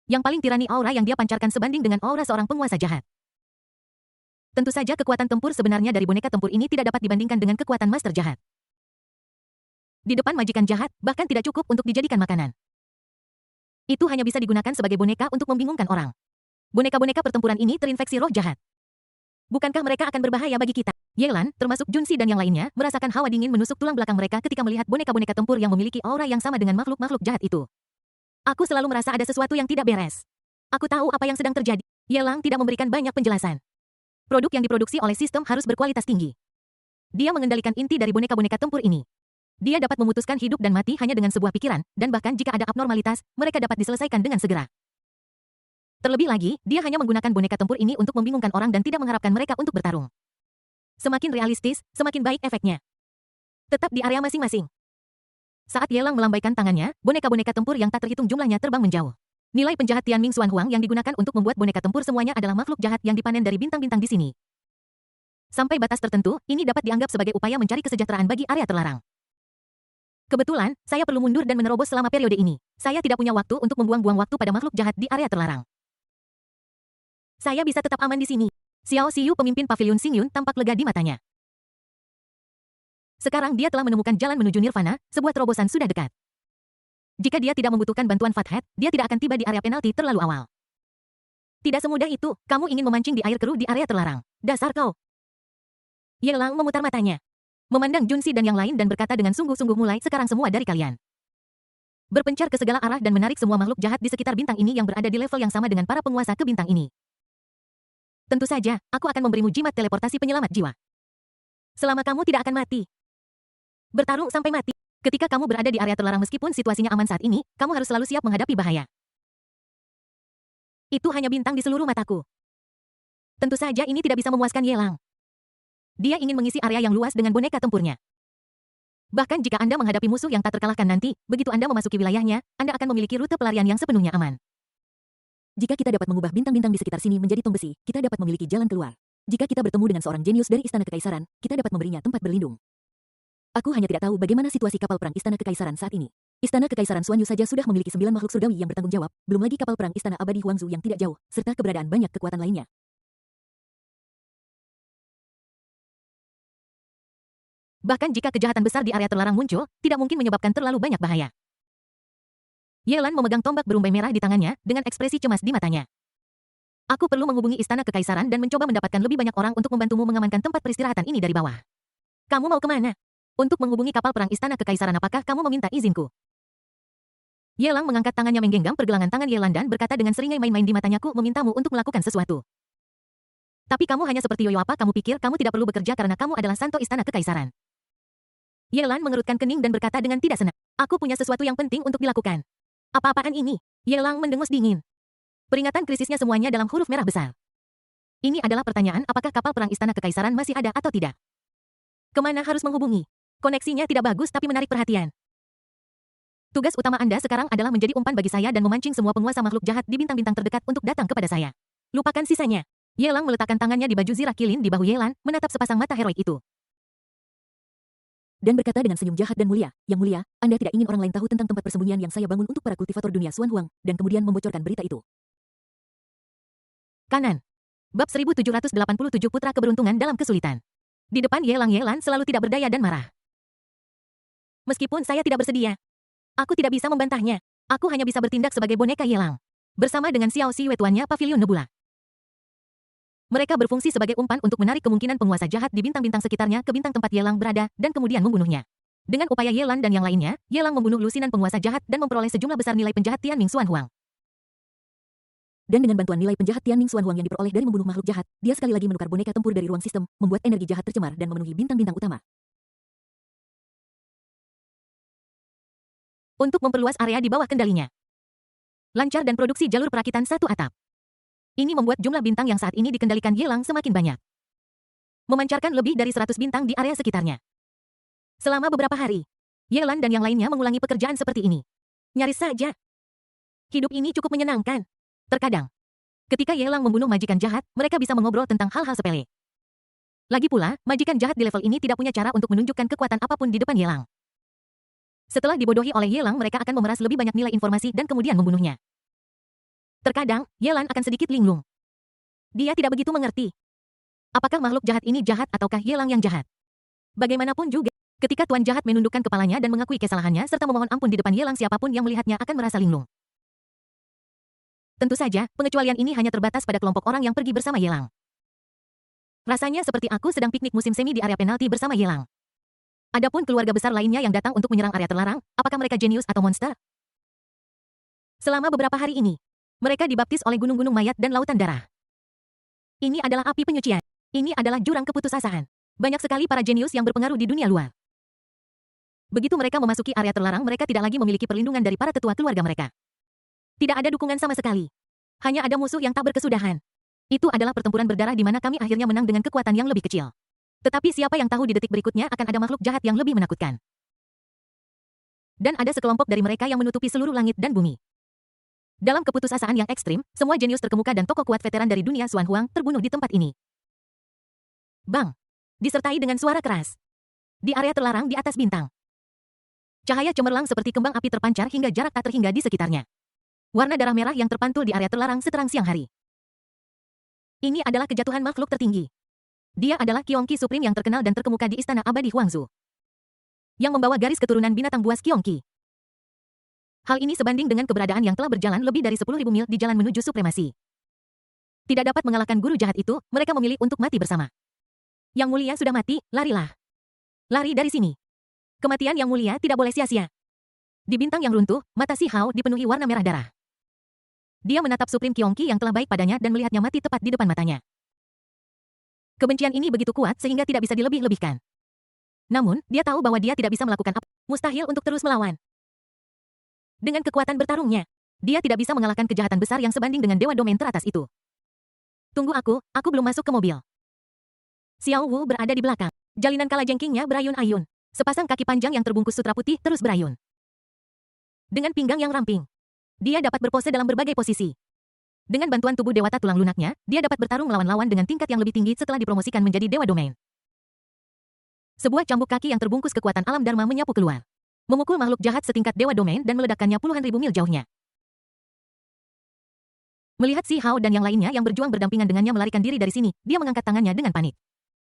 S1: Yang paling tirani aura yang dia pancarkan sebanding dengan aura seorang penguasa jahat. Tentu saja kekuatan tempur sebenarnya dari boneka tempur ini tidak dapat dibandingkan dengan kekuatan master jahat. Di depan majikan jahat, bahkan tidak cukup untuk dijadikan makanan. Itu hanya bisa digunakan sebagai boneka untuk membingungkan orang. Boneka-boneka pertempuran ini terinfeksi roh jahat. Bukankah mereka akan berbahaya bagi kita? Yelan, termasuk Junsi dan yang lainnya, merasakan hawa dingin menusuk tulang belakang mereka ketika melihat boneka-boneka tempur yang memiliki aura yang sama dengan makhluk-makhluk jahat itu. Aku selalu merasa ada sesuatu yang tidak beres. Aku tahu apa yang sedang terjadi. Yelang tidak memberikan banyak penjelasan. Produk yang diproduksi oleh sistem harus berkualitas tinggi. Dia mengendalikan inti dari boneka-boneka tempur ini. Dia dapat memutuskan hidup dan mati hanya dengan sebuah pikiran, dan bahkan jika ada abnormalitas, mereka dapat diselesaikan dengan segera. Terlebih lagi, dia hanya menggunakan boneka tempur ini untuk membingungkan orang dan tidak mengharapkan mereka untuk bertarung. Semakin realistis, semakin baik efeknya. Tetap di area masing-masing. Saat Yelang melambaikan tangannya, boneka-boneka tempur yang tak terhitung jumlahnya terbang menjauh. Nilai penjahat Tianming Xuanhuang yang digunakan untuk membuat boneka tempur semuanya adalah makhluk jahat yang dipanen dari bintang-bintang di sini. Sampai batas tertentu, ini dapat dianggap sebagai upaya mencari kesejahteraan bagi area terlarang. Kebetulan, saya perlu mundur dan menerobos selama periode ini. Saya tidak punya waktu untuk membuang-buang waktu pada makhluk jahat di area terlarang. Saya bisa tetap aman di sini. Xiao Xiu, pemimpin pavilion Xingyun, tampak lega di matanya. Sekarang dia telah menemukan jalan menuju Nirvana, sebuah terobosan sudah dekat. Jika dia tidak membutuhkan bantuan Fathead, dia tidak akan tiba di area penalti terlalu awal. Tidak semudah itu, kamu ingin memancing di air keruh di area terlarang. Dasar kau. Yelang memutar matanya. Memandang Junsi dan yang lain dan berkata dengan sungguh-sungguh, mulai sekarang semua dari kalian berpencar ke segala arah dan menarik semua makhluk jahat di sekitar bintang ini yang berada di level yang sama dengan para penguasa ke bintang ini. Tentu saja, aku akan memberimu jimat teleportasi penyelamat jiwa. Selama kamu tidak akan mati. Bertarung sampai mati. Ketika kamu berada di area terlarang meskipun situasinya aman saat ini, kamu harus selalu siap menghadapi bahaya. Itu hanya bintang di seluruh mataku. Tentu saja ini tidak bisa memuaskan Yelang. Dia ingin mengisi area yang luas dengan boneka tempurnya. Bahkan jika Anda menghadapi musuh yang tak terkalahkan nanti, begitu Anda memasuki wilayahnya, Anda akan memiliki rute pelarian yang sepenuhnya aman. Jika kita dapat mengubah bintang-bintang di sekitar sini menjadi tong besi, kita dapat memiliki jalan keluar. Jika kita bertemu dengan seorang jenius dari Istana Kekaisaran, kita dapat memberinya tempat berlindung. Aku hanya tidak tahu bagaimana situasi kapal perang Istana Kekaisaran saat ini. Istana Kekaisaran Xuanyu saja sudah memiliki 9 makhluk surgawi yang bertanggung jawab, belum lagi kapal perang Istana Abadi Huangzu yang tidak jauh, serta keberadaan banyak kekuatan lainnya. Bahkan jika kejahatan besar di area terlarang muncul, tidak mungkin menyebabkan terlalu banyak bahaya. Yelan memegang tombak berumbai merah di tangannya, dengan ekspresi cemas di matanya. Aku perlu menghubungi Istana Kekaisaran dan mencoba mendapatkan lebih banyak orang untuk membantumu mengamankan tempat peristirahatan ini dari bawah. Kamu mau kemana? Untuk menghubungi kapal perang Istana Kekaisaran, apakah kamu meminta izinku? Yelang mengangkat tangannya menggenggam pergelangan tangan Yelan dan berkata dengan seringai main-main di matanya, aku memintamu untuk melakukan sesuatu. Tapi kamu hanya seperti yoyo, apa kamu pikir kamu tidak perlu bekerja karena kamu adalah Santo Istana Kekaisaran? Yelan mengerutkan kening dan berkata dengan tidak senang, aku punya sesuatu yang penting untuk dilakukan. Apa-apaan ini? Yelang mendengus dingin. Peringatan krisisnya semuanya dalam huruf merah besar. Ini adalah pertanyaan, apakah kapal perang Istana Kekaisaran masih ada atau tidak? Kemana harus menghubungi? Koneksinya tidak bagus tapi menarik perhatian. Tugas utama Anda sekarang adalah menjadi umpan bagi saya dan memancing semua penguasa makhluk jahat di bintang-bintang terdekat untuk datang kepada saya. Lupakan sisanya. Yelang meletakkan tangannya di baju zirah kilin di bahu Yelan, menatap sepasang mata heroik itu. Dan berkata dengan senyum jahat dan mulia, Yang mulia, Anda tidak ingin orang lain tahu tentang tempat persembunyian yang saya bangun untuk para kultivator dunia Xuanhuang, dan kemudian membocorkan berita itu. Kanan. Bab 1787 Putra Keberuntungan dalam Kesulitan. Di depan Yelan selalu tidak berdaya dan marah. Meskipun saya tidak bersedia, aku tidak bisa membantahnya. Aku hanya bisa bertindak sebagai boneka Yelang. Bersama dengan Xiao Xi tuannya Pavilion Nebula. Mereka berfungsi sebagai umpan untuk menarik kemungkinan penguasa jahat di bintang-bintang sekitarnya ke bintang tempat Yelang berada, dan kemudian membunuhnya. Dengan upaya Yelan dan yang lainnya, Yelang membunuh lusinan penguasa jahat dan memperoleh sejumlah besar nilai penjahat Tianming Xuanhuang. Dan dengan bantuan nilai penjahat Tianming Xuanhuang yang diperoleh dari membunuh makhluk jahat, dia sekali lagi menukar boneka tempur dari ruang sistem, membuat energi jahat tercemar dan memenuhi bintang-bintang utama. Untuk memperluas area di bawah kendalinya. Lancar dan produksi jalur perakitan satu atap. Ini membuat jumlah bintang yang saat ini dikendalikan Yelang semakin banyak. Memancarkan lebih dari 100 bintang di area sekitarnya. Selama beberapa hari, Yelan dan yang lainnya mengulangi pekerjaan seperti ini. Nyaris saja. Hidup ini cukup menyenangkan. Terkadang, ketika Yelang membunuh majikan jahat, mereka bisa mengobrol tentang hal-hal sepele. Lagi pula, majikan jahat di level ini tidak punya cara untuk menunjukkan kekuatan apapun di depan Yelang. Setelah dibodohi oleh Yelang, mereka akan memeras lebih banyak nilai informasi dan kemudian membunuhnya. Terkadang, Yelan akan sedikit linglung. Dia tidak begitu mengerti. Apakah makhluk jahat ini jahat ataukah Yelang yang jahat? Bagaimanapun juga, Ketika Tuan Jahat menundukkan kepalanya dan mengakui kesalahannya serta memohon ampun di depan Yelang, siapapun yang melihatnya akan merasa linglung. Tentu saja, pengecualian ini hanya terbatas pada kelompok orang yang pergi bersama Yelang. Rasanya seperti aku sedang piknik musim semi di area penalti bersama Yelang. Adapun keluarga besar lainnya yang datang untuk menyerang area terlarang, apakah mereka jenius atau monster? Selama beberapa hari ini, mereka dibaptis oleh gunung-gunung mayat dan lautan darah. Ini adalah api penyucian. Ini adalah jurang keputusasaan. Banyak sekali para jenius yang berpengaruh di dunia luar. Begitu mereka memasuki area terlarang, mereka tidak lagi memiliki perlindungan dari para tetua keluarga mereka. Tidak ada dukungan sama sekali. Hanya ada musuh yang tak berkesudahan. Itu adalah pertempuran berdarah di mana kami akhirnya menang dengan kekuatan yang lebih kecil. Tetapi siapa yang tahu di detik berikutnya akan ada makhluk jahat yang lebih menakutkan. Dan ada sekelompok dari mereka yang menutupi seluruh langit dan bumi. Dalam keputusasaan yang ekstrim, semua jenius terkemuka dan tokoh kuat veteran dari dunia Xuan Huang terbunuh di tempat ini. Bang! Disertai dengan suara keras. Di area terlarang di atas bintang. Cahaya cemerlang seperti kembang api terpancar hingga jarak tak terhingga di sekitarnya. Warna darah merah yang terpantul di area terlarang seterang siang hari. Ini adalah kejatuhan makhluk tertinggi. Dia adalah Qiongqi Supreme yang terkenal dan terkemuka di Istana Abadi Huangzu. Yang membawa garis keturunan binatang buas Qiongqi. Hal ini sebanding dengan keberadaan yang telah berjalan lebih dari 10.000 mil di jalan menuju supremasi. Tidak dapat mengalahkan guru jahat itu, mereka memilih untuk mati bersama. Yang mulia sudah mati, larilah. Lari dari sini. Kematian yang mulia tidak boleh sia-sia. Di bintang yang runtuh, mata Si Hao dipenuhi warna merah darah. Dia menatap Supreme Qiongqi yang telah baik padanya dan melihatnya mati tepat di depan matanya. Kebencian ini begitu kuat sehingga tidak bisa dilebih-lebihkan. Namun, dia tahu bahwa dia tidak bisa melakukan apa. Mustahil untuk terus melawan. Dengan kekuatan bertarungnya, dia tidak bisa mengalahkan kejahatan besar yang sebanding dengan dewa domain teratas itu. Tunggu aku belum masuk ke mobil. Xiao Wu berada di belakang. Jalinan kalajengkingnya berayun-ayun. Sepasang kaki panjang yang terbungkus sutra putih terus berayun. Dengan pinggang yang ramping, dia dapat berpose dalam berbagai posisi. Dengan bantuan tubuh dewata tulang lunaknya, dia dapat bertarung melawan lawan dengan tingkat yang lebih tinggi setelah dipromosikan menjadi dewa domain. Sebuah cambuk kaki yang terbungkus kekuatan alam Dharma menyapu keluar. Memukul makhluk jahat setingkat dewa domain dan meledakkannya puluhan ribu mil jauhnya. Melihat Si Hao dan yang lainnya yang berjuang berdampingan dengannya melarikan diri dari sini, dia mengangkat tangannya dengan panik.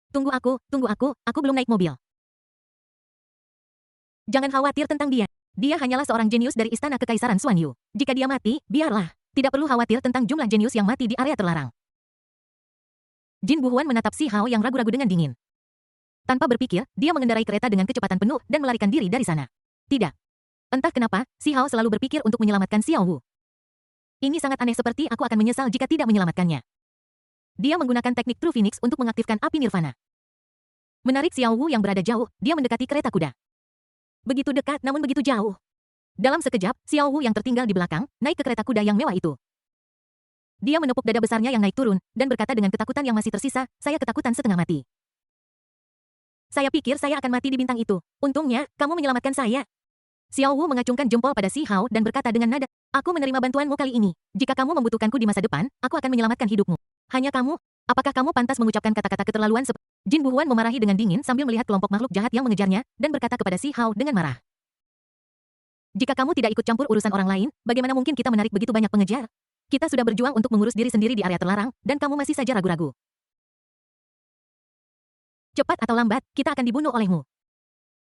S1: Tunggu aku belum naik mobil. Jangan khawatir tentang dia. Dia hanyalah seorang jenius dari istana kekaisaran Xuan Yu. Jika dia mati, biarlah. Tidak perlu khawatir tentang jumlah jenius yang mati di area terlarang. Jin Buhuan menatap Si Hao yang ragu-ragu dengan dingin. Tanpa berpikir, dia mengendarai kereta dengan kecepatan penuh dan melarikan diri dari sana. Tidak. Entah kenapa, Si Hao selalu berpikir untuk menyelamatkan Xiao Wu. Ini sangat aneh, seperti aku akan menyesal jika tidak menyelamatkannya. Dia menggunakan teknik True Phoenix untuk mengaktifkan api nirvana. Menarik Xiao Wu yang berada jauh, dia mendekati kereta kuda. Begitu dekat namun begitu jauh. Dalam sekejap, Xiao Wu yang tertinggal di belakang, naik ke kereta kuda yang mewah itu. Dia menepuk dada besarnya yang naik turun, dan berkata dengan ketakutan yang masih tersisa, saya ketakutan setengah mati. Saya pikir saya akan mati di bintang itu. Untungnya, kamu menyelamatkan saya. Xiao Wu mengacungkan jempol pada Si Hao dan berkata dengan nada, aku menerima bantuanmu kali ini. Jika kamu membutuhkanku di masa depan, aku akan menyelamatkan hidupmu. Hanya kamu, apakah kamu pantas mengucapkan kata-kata keterlaluan seperti... Jin Buhuan memarahi dengan dingin sambil melihat kelompok makhluk jahat yang mengejarnya, dan berkata kepada Si Hao dengan marah. Jika kamu tidak ikut campur urusan orang lain, bagaimana mungkin kita menarik begitu banyak pengejar? Kita sudah berjuang untuk mengurus diri sendiri di area terlarang, dan kamu masih saja ragu-ragu. Cepat atau lambat, kita akan dibunuh olehmu.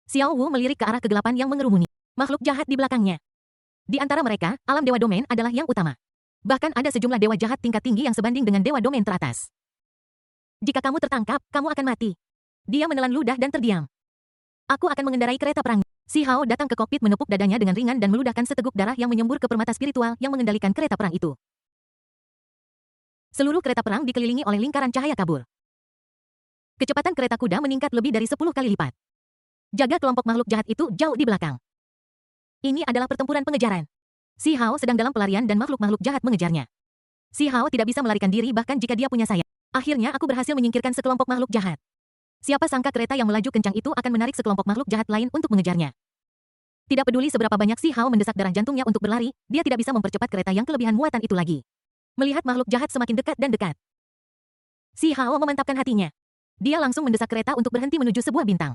S1: Xiao Wu melirik ke arah kegelapan yang mengerumuni. Makhluk jahat di belakangnya. Di antara mereka, alam dewa domain adalah yang utama. Bahkan ada sejumlah dewa jahat tingkat tinggi yang sebanding dengan dewa domain teratas. Jika kamu tertangkap, kamu akan mati. Dia menelan ludah dan terdiam. Aku akan mengendarai kereta perang. Si Hao datang ke kokpit menepuk dadanya dengan ringan dan meludahkan seteguk darah yang menyembur ke permata spiritual yang mengendalikan kereta perang itu. Seluruh kereta perang dikelilingi oleh lingkaran cahaya kabur. Kecepatan kereta kuda meningkat lebih dari 10 kali lipat. Jaga kelompok makhluk jahat itu jauh di belakang. Ini adalah pertempuran pengejaran. Si Hao sedang dalam pelarian dan makhluk-makhluk jahat mengejarnya. Si Hao tidak bisa melarikan diri bahkan jika dia punya sayap. Akhirnya aku berhasil menyingkirkan sekelompok makhluk jahat. Siapa sangka kereta yang melaju kencang itu akan menarik sekelompok makhluk jahat lain untuk mengejarnya. Tidak peduli seberapa banyak Si Hao mendesak darah jantungnya untuk berlari, dia tidak bisa mempercepat kereta yang kelebihan muatan itu lagi. Melihat makhluk jahat semakin dekat dan dekat, Si Hao memantapkan hatinya. Dia langsung mendesak kereta untuk berhenti menuju sebuah bintang.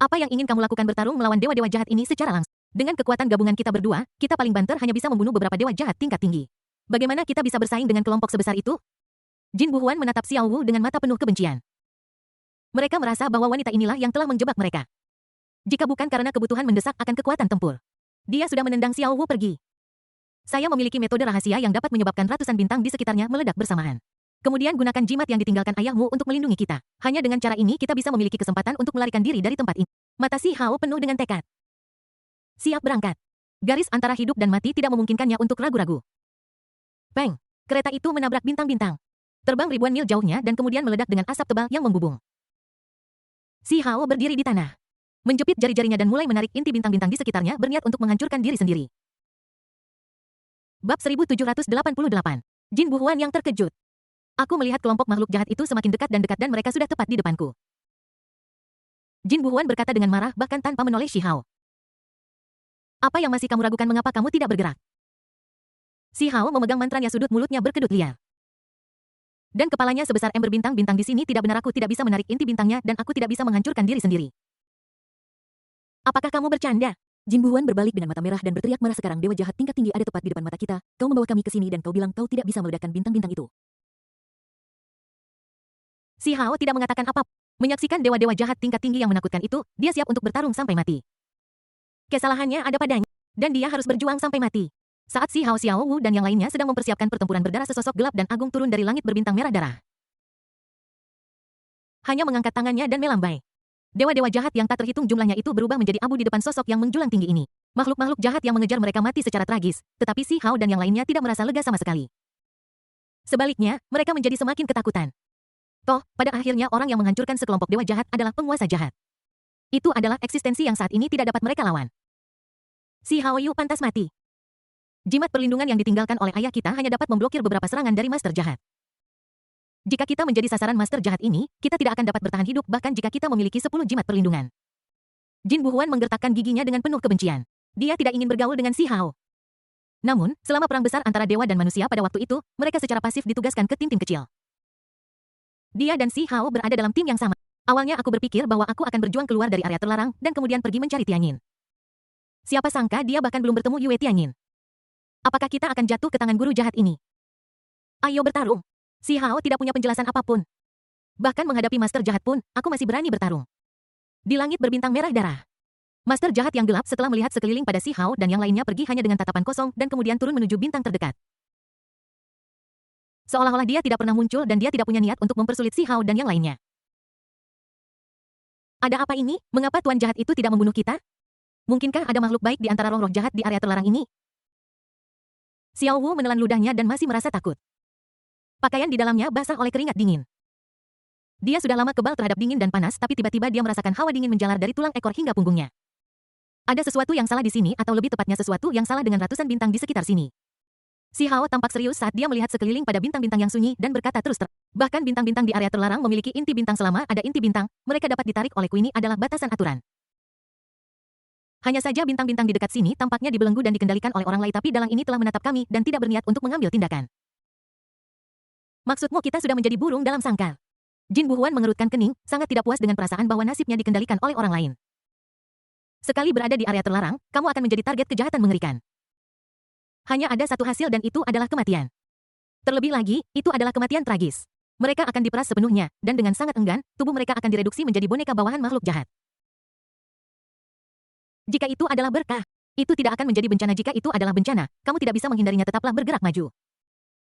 S1: Apa yang ingin kamu lakukan bertarung melawan dewa-dewa jahat ini secara langsung? Dengan kekuatan gabungan kita berdua, kita paling banter hanya bisa membunuh beberapa dewa jahat tingkat tinggi. Bagaimana kita bisa bersaing dengan kelompok sebesar itu? Jin Buhuan menatap Xiao Wu dengan mata penuh kebencian. Mereka merasa bahwa wanita inilah yang telah menjebak mereka. Jika bukan karena kebutuhan mendesak akan kekuatan tempur, dia sudah menendang Xiao Wu pergi. Saya memiliki metode rahasia yang dapat menyebabkan ratusan bintang di sekitarnya meledak bersamaan. Kemudian gunakan jimat yang ditinggalkan ayahmu untuk melindungi kita. Hanya dengan cara ini kita bisa memiliki kesempatan untuk melarikan diri dari tempat ini. Mata Si Hao penuh dengan tekad. Siap berangkat. Garis antara hidup dan mati tidak memungkinkannya untuk ragu-ragu. Peng! Kereta itu menabrak bintang-bintang. Terbang ribuan mil jauhnya dan kemudian meledak dengan asap tebal yang membubung. Si Hao berdiri di tanah. Menjepit jari-jarinya dan mulai menarik inti bintang-bintang di sekitarnya berniat untuk menghancurkan diri sendiri. Bab 1788. Jin Buhuan yang terkejut. Aku melihat kelompok makhluk jahat itu semakin dekat dan mereka sudah tepat di depanku. Jin Buhuan berkata dengan marah bahkan tanpa menoleh Si Hao. Apa yang masih kamu ragukan, mengapa kamu tidak bergerak? Si Hao memegang mantranya, sudut mulutnya berkedut liar. Dan kepalanya sebesar ember bintang-bintang di sini, tidak benar aku tidak bisa menarik inti bintangnya dan aku tidak bisa menghancurkan diri sendiri. Apakah kamu bercanda?
S2: Jin Buhuan berbalik dengan mata merah dan berteriak marah, sekarang dewa jahat tingkat tinggi ada tepat di depan mata kita. Kau membawa kami ke sini dan kau bilang kau tidak bisa meledakkan bintang-bintang itu.
S1: Si Hao tidak mengatakan apa. Menyaksikan dewa-dewa jahat tingkat tinggi yang menakutkan itu, dia siap untuk bertarung sampai mati. Kesalahannya ada padanya, dan dia harus berjuang sampai mati. Saat Si Hao, Xiao Wu dan yang lainnya sedang mempersiapkan pertempuran berdarah, sesosok gelap dan agung turun dari langit berbintang merah darah. Hanya mengangkat tangannya dan melambai. Dewa-dewa jahat yang tak terhitung jumlahnya itu berubah menjadi abu di depan sosok yang menjulang tinggi ini. Makhluk-makhluk jahat yang mengejar mereka mati secara tragis, tetapi Si Hao dan yang lainnya tidak merasa lega sama sekali. Sebaliknya, mereka menjadi semakin ketakutan. Toh, pada akhirnya orang yang menghancurkan sekelompok dewa jahat adalah penguasa jahat. Itu adalah eksistensi yang saat ini tidak dapat mereka lawan. Si Hao Yu pantas mati. Jimat perlindungan yang ditinggalkan oleh ayah kita hanya dapat memblokir beberapa serangan dari master jahat. Jika kita menjadi sasaran master jahat ini, kita tidak akan dapat bertahan hidup bahkan jika kita memiliki 10 jimat perlindungan. Jin Buhuan menggertakkan giginya dengan penuh kebencian. Dia tidak ingin bergaul dengan Si Hao. Namun, selama perang besar antara dewa dan manusia pada waktu itu, mereka secara pasif ditugaskan ke tim-tim kecil. Dia dan Si Hao berada dalam tim yang sama. Awalnya aku berpikir bahwa aku akan berjuang keluar dari area terlarang dan kemudian pergi mencari Tianyin. Siapa sangka dia bahkan belum bertemu Yue Tianyin. Apakah kita akan jatuh ke tangan guru jahat ini? Ayo bertarung. Si Hao tidak punya penjelasan apapun. Bahkan menghadapi master jahat pun, aku masih berani bertarung. Di langit berbintang merah darah. Master jahat yang gelap setelah melihat sekeliling pada Si Hao dan yang lainnya pergi hanya dengan tatapan kosong dan kemudian turun menuju bintang terdekat. Seolah-olah dia tidak pernah muncul dan dia tidak punya niat untuk mempersulit Si Hao dan yang lainnya. Ada apa ini? Mengapa tuan jahat itu tidak membunuh kita? Mungkinkah ada makhluk baik di antara roh-roh jahat di area terlarang ini? Xiao Wu menelan ludahnya dan masih merasa takut. Pakaian di dalamnya basah oleh keringat dingin. Dia sudah lama kebal terhadap dingin dan panas, tapi tiba-tiba dia merasakan hawa dingin menjalar dari tulang ekor hingga punggungnya. Ada sesuatu yang salah di sini, atau lebih tepatnya sesuatu yang salah dengan ratusan bintang di sekitar sini. Si Hao tampak serius saat dia melihat sekeliling pada bintang-bintang yang sunyi dan berkata terus terang. Bahkan bintang-bintang di area terlarang memiliki inti bintang. Selama ada inti bintang, mereka dapat ditarik oleh Queenie adalah batasan aturan. Hanya saja bintang-bintang di dekat sini tampaknya dibelenggu dan dikendalikan oleh orang lain, tapi dalang ini telah menatap kami dan tidak berniat untuk mengambil tindakan. Maksudmu kita sudah menjadi burung dalam sangkar? Jin Buhuan mengerutkan kening, sangat tidak puas dengan perasaan bahwa nasibnya dikendalikan oleh orang lain. Sekali berada di area terlarang, kamu akan menjadi target kejahatan mengerikan. Hanya ada satu hasil dan itu adalah kematian. Terlebih lagi, itu adalah kematian tragis. Mereka akan diperas sepenuhnya, dan dengan sangat enggan, tubuh mereka akan direduksi menjadi boneka bawahan makhluk jahat. Jika itu adalah berkah, itu tidak akan menjadi bencana. Jika itu adalah bencana, kamu tidak bisa menghindarinya, tetaplah bergerak maju.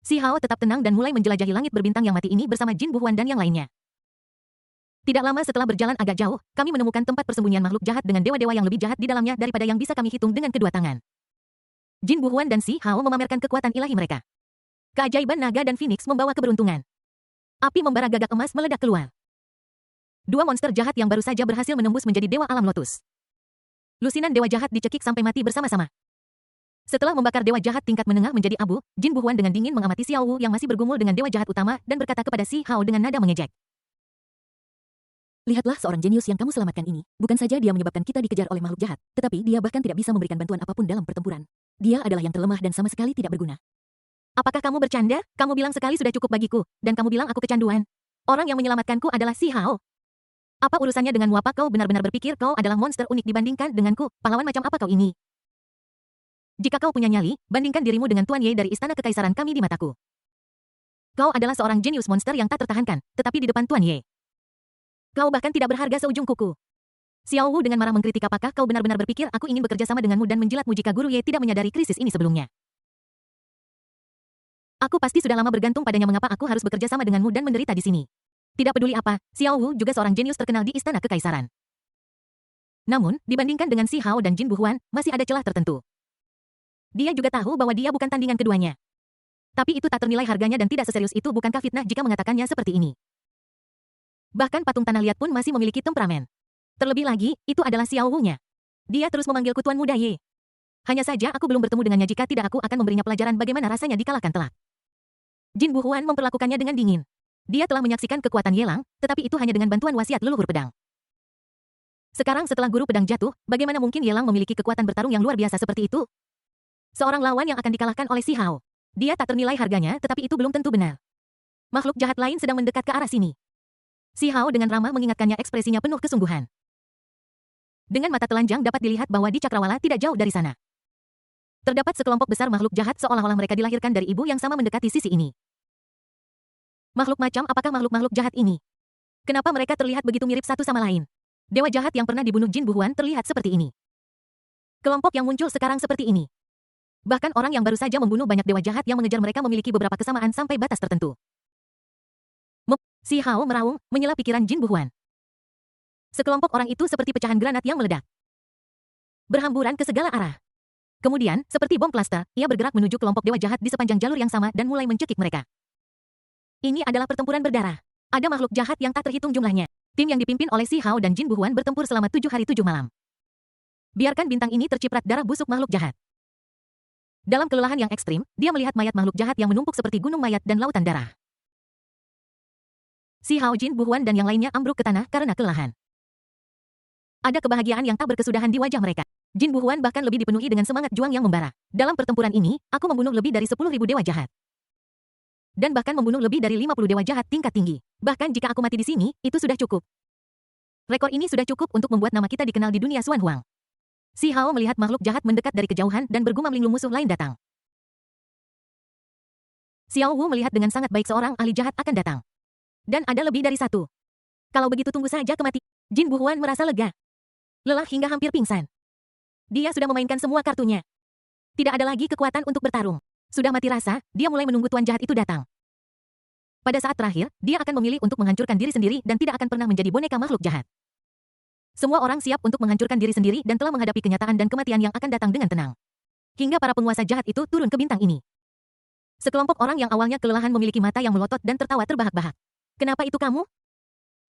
S1: Si Hao tetap tenang dan mulai menjelajahi langit berbintang yang mati ini bersama Jin Buhuan dan yang lainnya. Tidak lama setelah berjalan agak jauh, kami menemukan tempat persembunyian makhluk jahat dengan dewa-dewa yang lebih jahat di dalamnya daripada yang bisa kami hitung dengan kedua tangan. Jin Buhuan dan Si Hao memamerkan kekuatan ilahi mereka. Keajaiban naga dan Phoenix membawa keberuntungan. Api membara gagak emas meledak keluar. Dua monster jahat yang baru saja berhasil menembus menjadi dewa alam lotus. Lusinan dewa jahat dicekik sampai mati bersama-sama. Setelah membakar dewa jahat tingkat menengah menjadi abu, Jin Buhuan dengan dingin mengamati Xiao Wu yang masih bergumul dengan dewa jahat utama dan berkata kepada Si Hao dengan nada mengejek.
S2: Lihatlah seorang jenius yang kamu selamatkan ini. Bukan saja dia menyebabkan kita dikejar oleh makhluk jahat, tetapi dia bahkan tidak bisa memberikan bantuan apapun dalam pertempuran. Dia adalah yang terlemah dan sama sekali tidak berguna.
S1: Apakah kamu bercanda? Kamu bilang sekali sudah cukup bagiku, dan kamu bilang aku kecanduan. Orang yang menyelamatkanku adalah Si Hao. Apa urusannya denganmu? Apa kau benar-benar berpikir kau adalah monster unik dibandingkan denganku? Pahlawan macam apa kau ini? Jika kau punya nyali, bandingkan dirimu dengan Tuan Ye dari Istana Kekaisaran kami di mataku. Kau adalah seorang jenius monster yang tak tertahankan, tetapi di depan Tuan Ye, kau bahkan tidak berharga seujung kuku. Xiao Wu dengan marah mengkritik, apakah kau benar-benar berpikir aku ingin bekerja sama denganmu dan menjilatmu jika Guru Ye tidak menyadari krisis ini sebelumnya? Aku pasti sudah lama bergantung padanya, mengapa aku harus bekerja sama denganmu dan menderita di sini? Tidak peduli apa, Xiao Wu juga seorang jenius terkenal di Istana Kekaisaran. Namun, dibandingkan dengan Si Hao dan Jin Buhuan, masih ada celah tertentu. Dia juga tahu bahwa dia bukan tandingan keduanya. Tapi itu tak ternilai harganya dan tidak seserius itu, bukankah fitnah jika mengatakannya seperti ini? Bahkan patung tanah liat pun masih memiliki temperamen. Terlebih lagi, itu adalah Xiao Wu-nya. Dia terus memanggilku Tuan Muda Ye. Hanya saja aku belum bertemu dengannya, jika tidak aku akan memberinya pelajaran bagaimana rasanya dikalahkan telak. Jin Buhuan memperlakukannya dengan dingin. Dia telah menyaksikan kekuatan Yelang, tetapi itu hanya dengan bantuan wasiat leluhur pedang. Sekarang setelah guru pedang jatuh, bagaimana mungkin Yelang memiliki kekuatan bertarung yang luar biasa seperti itu? Seorang lawan yang akan dikalahkan oleh Si Hao. Dia tak ternilai harganya, tetapi itu belum tentu benar. Makhluk jahat lain sedang mendekat ke arah sini. Si Hao dengan ramah mengingatkannya, ekspresinya penuh kesungguhan. Dengan mata telanjang dapat dilihat bahwa di cakrawala tidak jauh dari sana terdapat sekelompok besar makhluk jahat, seolah-olah mereka dilahirkan dari ibu yang sama mendekati sisi ini. Makhluk macam apakah makhluk-makhluk jahat ini? Kenapa mereka terlihat begitu mirip satu sama lain? Dewa jahat yang pernah dibunuh Jin Buhuan terlihat seperti ini. Kelompok yang muncul sekarang seperti ini. Bahkan orang yang baru saja membunuh banyak dewa jahat yang mengejar mereka memiliki beberapa kesamaan sampai batas tertentu. Si Hao meraung, menyela pikiran Jin Buhuan. Sekelompok orang itu seperti pecahan granat yang meledak. Berhamburan ke segala arah. Kemudian, seperti bom plaster, ia bergerak menuju kelompok dewa jahat di sepanjang jalur yang sama dan mulai mencekik mereka. Ini adalah pertempuran berdarah. Ada makhluk jahat yang tak terhitung jumlahnya. Tim yang dipimpin oleh Si Hao dan Jin Buhuan bertempur selama 7 hari 7 malam. Biarkan bintang ini terciprat darah busuk makhluk jahat. Dalam kelelahan yang ekstrim, dia melihat mayat makhluk jahat yang menumpuk seperti gunung mayat dan lautan darah. Si Hao, Jin Buhuan dan yang lainnya ambruk ke tanah karena kelelahan. Ada kebahagiaan yang tak berkesudahan di wajah mereka. Jin Buhuan bahkan lebih dipenuhi dengan semangat juang yang membara. Dalam pertempuran ini, aku membunuh lebih dari 10.000 dewa jahat. Dan bahkan membunuh lebih dari 50 dewa jahat tingkat tinggi. Bahkan jika aku mati di sini, itu sudah cukup. Rekor ini sudah cukup untuk membuat nama kita dikenal di dunia Xuan Huang. Si Hao melihat makhluk jahat mendekat dari kejauhan dan bergumam, linglung musuh lain datang. Xiao Wu melihat dengan sangat baik seorang ahli jahat akan datang. Dan ada lebih dari satu. Kalau begitu tunggu saja kematian. Jin Buhuan merasa lega. Lelah hingga hampir pingsan. Dia sudah memainkan semua kartunya. Tidak ada lagi kekuatan untuk bertarung. Sudah mati rasa, dia mulai menunggu tuan jahat itu datang. Pada saat terakhir, dia akan memilih untuk menghancurkan diri sendiri dan tidak akan pernah menjadi boneka makhluk jahat. Semua orang siap untuk menghancurkan diri sendiri dan telah menghadapi kenyataan dan kematian yang akan datang dengan tenang. Hingga para penguasa jahat itu turun ke bintang ini. Sekelompok orang yang awalnya kelelahan memiliki mata yang melotot dan tertawa terbahak-bahak. Kenapa itu kamu?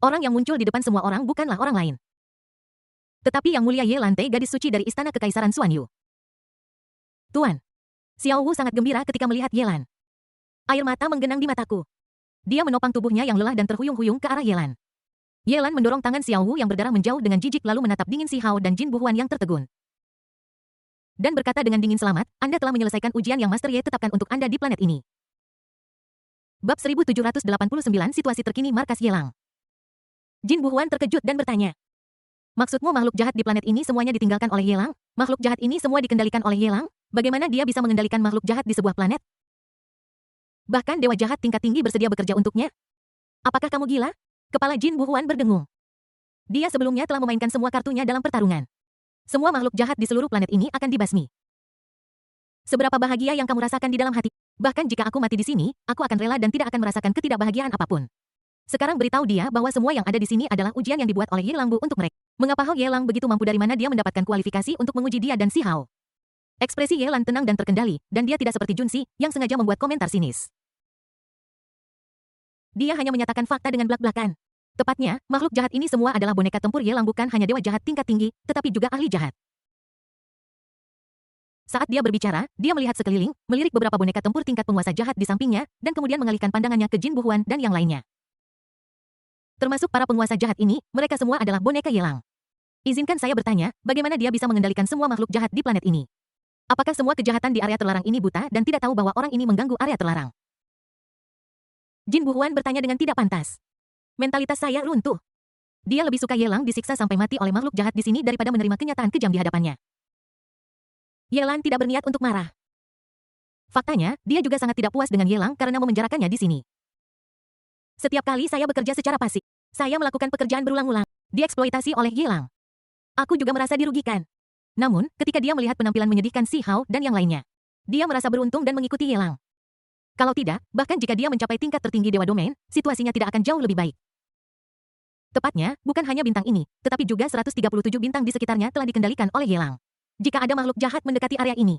S1: Orang yang muncul di depan semua orang bukanlah orang lain. Tetapi Yang Mulia Ye Lantai, gadis suci dari Istana Kekaisaran Xuan Yu. Tuan. Xiao Wu sangat gembira ketika melihat Yelan. Air mata menggenang di mataku. Dia menopang tubuhnya yang lelah dan terhuyung-huyung ke arah Yelan. Yelan mendorong tangan Xiao Wu yang berdarah menjauh dengan jijik lalu menatap dingin Si Hao dan Jin Buhuan yang tertegun. Dan berkata dengan dingin, selamat, Anda telah menyelesaikan ujian yang Master Ye tetapkan untuk Anda di planet ini. Bab 1789, situasi terkini markas Yelang. Jin Buhuan terkejut dan bertanya. Maksudmu makhluk jahat di planet ini semuanya ditinggalkan oleh Yelang? Makhluk jahat ini semua dikendalikan oleh Yelang? Bagaimana dia bisa mengendalikan makhluk jahat di sebuah planet? Bahkan dewa jahat tingkat tinggi bersedia bekerja untuknya? Apakah kamu gila? Kepala Jin Buhuan berdengung. Dia sebelumnya telah memainkan semua kartunya dalam pertarungan. Semua makhluk jahat di seluruh planet ini akan dibasmi. Seberapa bahagia yang kamu rasakan di dalam hati? Bahkan jika aku mati di sini, aku akan rela dan tidak akan merasakan ketidakbahagiaan apapun. Sekarang beritahu dia bahwa semua yang ada di sini adalah ujian yang dibuat oleh Ye Langbu untuk mereka. Mengapa Hao Yelang begitu mampu, dari mana dia mendapatkan kualifikasi untuk menguji dia dan Si Hao? Ekspresi Yelan tenang dan terkendali, dan dia tidak seperti Junsi, yang sengaja membuat komentar sinis. Dia hanya menyatakan fakta dengan blak-blakan. Tepatnya, makhluk jahat ini semua adalah boneka tempur Yelang, bukan hanya dewa jahat tingkat tinggi, tetapi juga ahli jahat. Saat dia berbicara, dia melihat sekeliling, melirik beberapa boneka tempur tingkat penguasa jahat di sampingnya, dan kemudian mengalihkan pandangannya ke Jin Buhuan dan yang lainnya. Termasuk para penguasa jahat ini, mereka semua adalah boneka Yelang. Izinkan saya bertanya, bagaimana dia bisa mengendalikan semua makhluk jahat di planet ini? Apakah semua kejahatan di area terlarang ini buta dan tidak tahu bahwa orang ini mengganggu area terlarang? Jin Buhuan bertanya dengan tidak pantas. Mentalitas saya runtuh. Dia lebih suka Yelang disiksa sampai mati oleh makhluk jahat di sini daripada menerima kenyataan kejam di hadapannya. Yelang tidak berniat untuk marah. Faktanya, dia juga sangat tidak puas dengan Yelang karena memenjarakannya di sini. Setiap kali saya bekerja secara pasif, saya melakukan pekerjaan berulang-ulang, dieksploitasi oleh Yelang. Aku juga merasa dirugikan. Namun, ketika dia melihat penampilan menyedihkan Si Hao dan yang lainnya, dia merasa beruntung dan mengikuti Ye Lang. Kalau tidak, bahkan jika dia mencapai tingkat tertinggi Dewa Domain, situasinya tidak akan jauh lebih baik. Tepatnya, bukan hanya bintang ini, tetapi juga 137 bintang di sekitarnya telah dikendalikan oleh Ye Lang. Jika ada makhluk jahat mendekati area ini,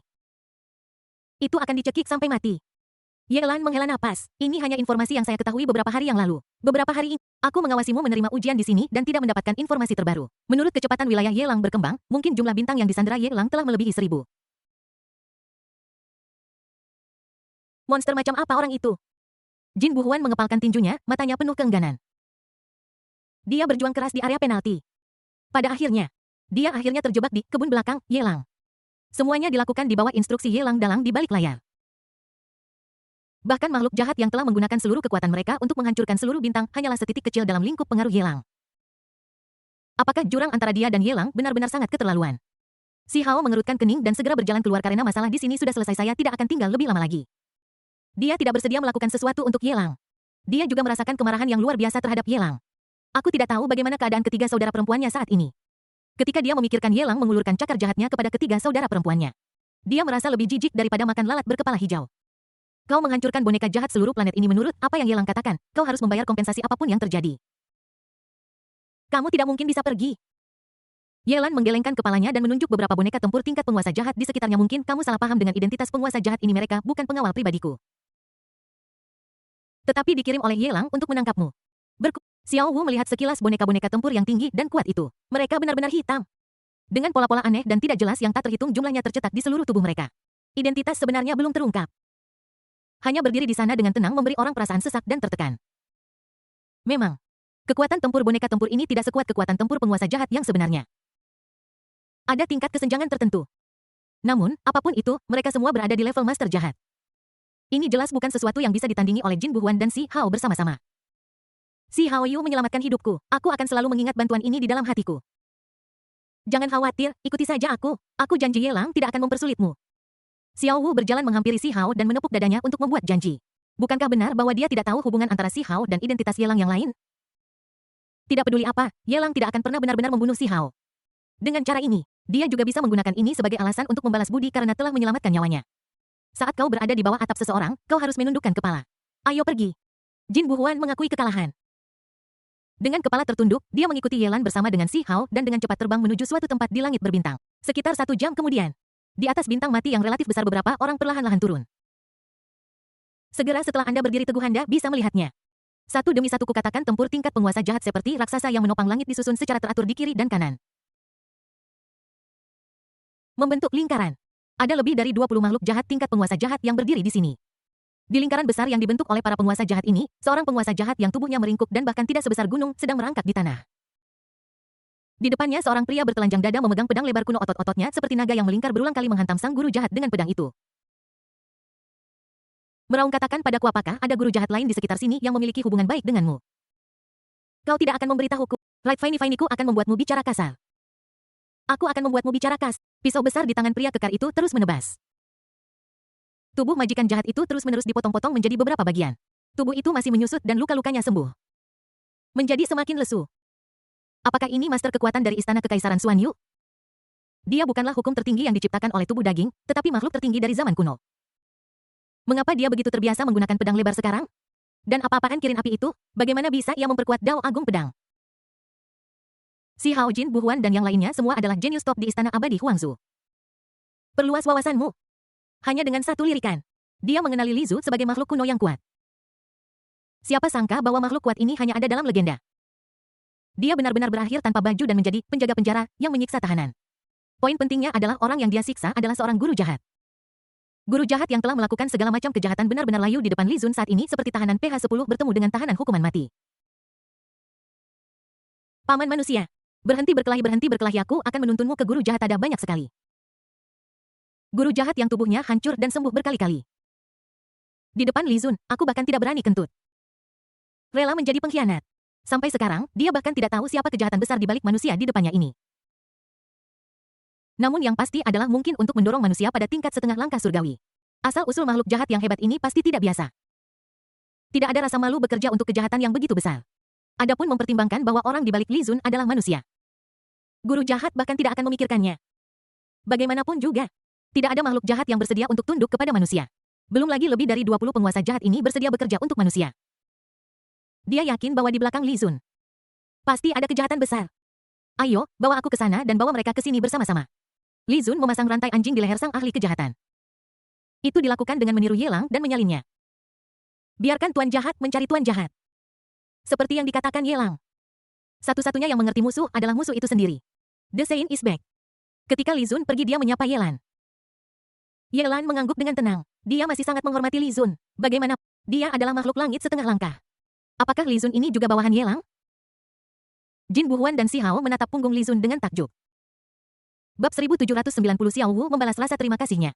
S1: itu akan dicekik sampai mati. Ye Lang menghela napas. Ini hanya informasi yang saya ketahui beberapa hari yang lalu. Beberapa hari ini, aku mengawasimu menerima ujian di sini dan tidak mendapatkan informasi terbaru. Menurut kecepatan wilayah Ye Lang berkembang, mungkin jumlah bintang yang disandera Ye Lang telah melebihi 1000. Monster macam apa orang itu? Jin Buhuan mengepalkan tinjunya, matanya penuh keengganan. Dia berjuang keras di area penalti. Pada akhirnya, dia akhirnya terjebak di kebun belakang Ye Lang. Semuanya dilakukan di bawah instruksi Ye Lang dalang di balik layar. Bahkan makhluk jahat yang telah menggunakan seluruh kekuatan mereka untuk menghancurkan seluruh bintang hanyalah setitik kecil dalam lingkup pengaruh Ye Lang. Apakah jurang antara dia dan Ye Lang benar-benar sangat keterlaluan? Si Hao mengerutkan kening dan segera berjalan keluar karena masalah di sini sudah selesai, saya tidak akan tinggal lebih lama lagi. Dia tidak bersedia melakukan sesuatu untuk Ye Lang. Dia juga merasakan kemarahan yang luar biasa terhadap Ye Lang. Aku tidak tahu bagaimana keadaan ketiga saudara perempuannya saat ini. Ketika dia memikirkan Ye Lang mengulurkan cakar jahatnya kepada ketiga saudara perempuannya, dia merasa lebih jijik daripada makan lalat berkepala hijau. Kau menghancurkan boneka jahat seluruh planet ini, menurut apa yang Ye Lang katakan, kau harus membayar kompensasi apapun yang terjadi. Kamu tidak mungkin bisa pergi. Ye Lang menggelengkan kepalanya dan menunjuk beberapa boneka tempur tingkat penguasa jahat di sekitarnya. Mungkin kamu salah paham dengan identitas penguasa jahat ini, mereka bukan pengawal pribadiku. Tetapi dikirim oleh Ye Lang untuk menangkapmu. Xiao Wu melihat sekilas boneka-boneka tempur yang tinggi dan kuat itu. Mereka benar-benar hitam. Dengan pola-pola aneh dan tidak jelas yang tak terhitung jumlahnya tercetak di seluruh tubuh mereka. Identitas sebenarnya belum terungkap. Hanya berdiri di sana dengan tenang memberi orang perasaan sesak dan tertekan. Memang, kekuatan tempur boneka tempur ini tidak sekuat kekuatan tempur penguasa jahat yang sebenarnya. Ada tingkat kesenjangan tertentu. Namun, apapun itu, mereka semua berada di level master jahat. Ini jelas bukan sesuatu yang bisa ditandingi oleh Jin Buhuan dan Si Hao bersama-sama. Si Hao Yu menyelamatkan hidupku. Aku akan selalu mengingat bantuan ini di dalam hatiku. Jangan khawatir, ikuti saja aku. Aku janji Ye Lang tidak akan mempersulitmu. Xiao Wu berjalan menghampiri Si Hao dan menepuk dadanya untuk membuat janji. Bukankah benar bahwa dia tidak tahu hubungan antara Si Hao dan identitas Ye Lang yang lain? Tidak peduli apa, Ye Lang tidak akan pernah benar-benar membunuh Si Hao. Dengan cara ini, dia juga bisa menggunakan ini sebagai alasan untuk membalas budi karena telah menyelamatkan nyawanya. Saat kau berada di bawah atap seseorang, kau harus menundukkan kepala. Ayo pergi. Jin Buhuan mengakui kekalahan. Dengan kepala tertunduk, dia mengikuti Ye Lang bersama dengan Si Hao dan dengan cepat terbang menuju suatu tempat di langit berbintang. Sekitar 1 jam kemudian, di atas bintang mati yang relatif besar beberapa orang perlahan-lahan turun. Segera setelah Anda berdiri teguh Anda bisa melihatnya. Satu demi satu kukatakan tempur tingkat penguasa jahat seperti raksasa yang menopang langit disusun secara teratur di kiri dan kanan. Membentuk lingkaran. Ada lebih dari 20 makhluk jahat tingkat penguasa jahat yang berdiri di sini. Di lingkaran besar yang dibentuk oleh para penguasa jahat ini, seorang penguasa jahat yang tubuhnya meringkuk dan bahkan tidak sebesar gunung sedang merangkak di tanah. Di depannya seorang pria bertelanjang dada memegang pedang lebar kuno, otot-ototnya seperti naga yang melingkar berulang kali menghantam sang guru jahat dengan pedang itu. Meraung katakan padaku, apakah ada guru jahat lain di sekitar sini yang memiliki hubungan baik denganmu? Kau tidak akan memberitahuku. Right, Fine-Fine-ku akan membuatmu bicara kasar. Aku akan membuatmu bicara kas. Pisau besar di tangan pria kekar itu terus menebas. Tubuh majikan jahat itu terus-menerus dipotong-potong menjadi beberapa bagian. Tubuh itu masih menyusut dan luka-lukanya sembuh. Menjadi semakin lesu. Apakah ini master kekuatan dari Istana Kekaisaran Xuan Yu? Dia bukanlah hukum tertinggi yang diciptakan oleh tubuh daging, tetapi makhluk tertinggi dari zaman kuno. Mengapa dia begitu terbiasa menggunakan pedang lebar sekarang? Dan apa-apaan kirin api itu? Bagaimana bisa ia memperkuat Dao Agung Pedang? Si Hao Jin Buhuan dan yang lainnya semua adalah jenius top di Istana Abadi Huangzu. Perluas wawasanmu. Hanya dengan satu lirikan, dia mengenali Li Zu sebagai makhluk kuno yang kuat. Siapa sangka bahwa makhluk kuat ini hanya ada dalam legenda. Dia benar-benar berakhir tanpa baju dan menjadi penjaga penjara yang menyiksa tahanan. Poin pentingnya adalah orang yang dia siksa adalah seorang guru jahat. Guru jahat yang telah melakukan segala macam kejahatan benar-benar layu di depan Li Zun saat ini seperti tahanan PH-10 bertemu dengan tahanan hukuman mati. Paman manusia, berhenti berkelahi, aku akan menuntunmu ke guru jahat, ada banyak sekali. Guru jahat yang tubuhnya hancur dan sembuh berkali-kali. Di depan Li Zun, aku bahkan tidak berani kentut. Rela menjadi pengkhianat. Sampai sekarang, dia bahkan tidak tahu siapa kejahatan besar di balik manusia di depannya ini. Namun yang pasti adalah mungkin untuk mendorong manusia pada tingkat setengah langkah surgawi. Asal-usul makhluk jahat yang hebat ini pasti tidak biasa. Tidak ada rasa malu bekerja untuk kejahatan yang begitu besar. Adapun mempertimbangkan bahwa orang di balik Li Zun adalah manusia. Guru jahat bahkan tidak akan memikirkannya. Bagaimanapun juga, tidak ada makhluk jahat yang bersedia untuk tunduk kepada manusia. Belum lagi lebih dari 20 penguasa jahat ini bersedia bekerja untuk manusia. Dia yakin bahwa di belakang Li Zun pasti ada kejahatan besar. Ayo, bawa aku ke sana dan bawa mereka ke sini bersama-sama. Li Zun memasang rantai anjing di leher sang ahli kejahatan. Itu dilakukan dengan meniru Yelang dan menyalinnya. Biarkan tuan jahat mencari tuan jahat. Seperti yang dikatakan Yelang. Satu-satunya yang mengerti musuh adalah musuh itu sendiri. The Saint is back. Ketika Li Zun pergi, dia menyapa Yelan. Yelan mengangguk dengan tenang. Dia masih sangat menghormati Li Zun. Bagaimana? Dia adalah makhluk langit setengah langkah. Apakah Li Zun ini juga bawahan Yelang? Jin Buhuan dan Si Hao menatap punggung Li Zun dengan takjub. Bab 1790 Xiao Wu membalas rasa terima kasihnya.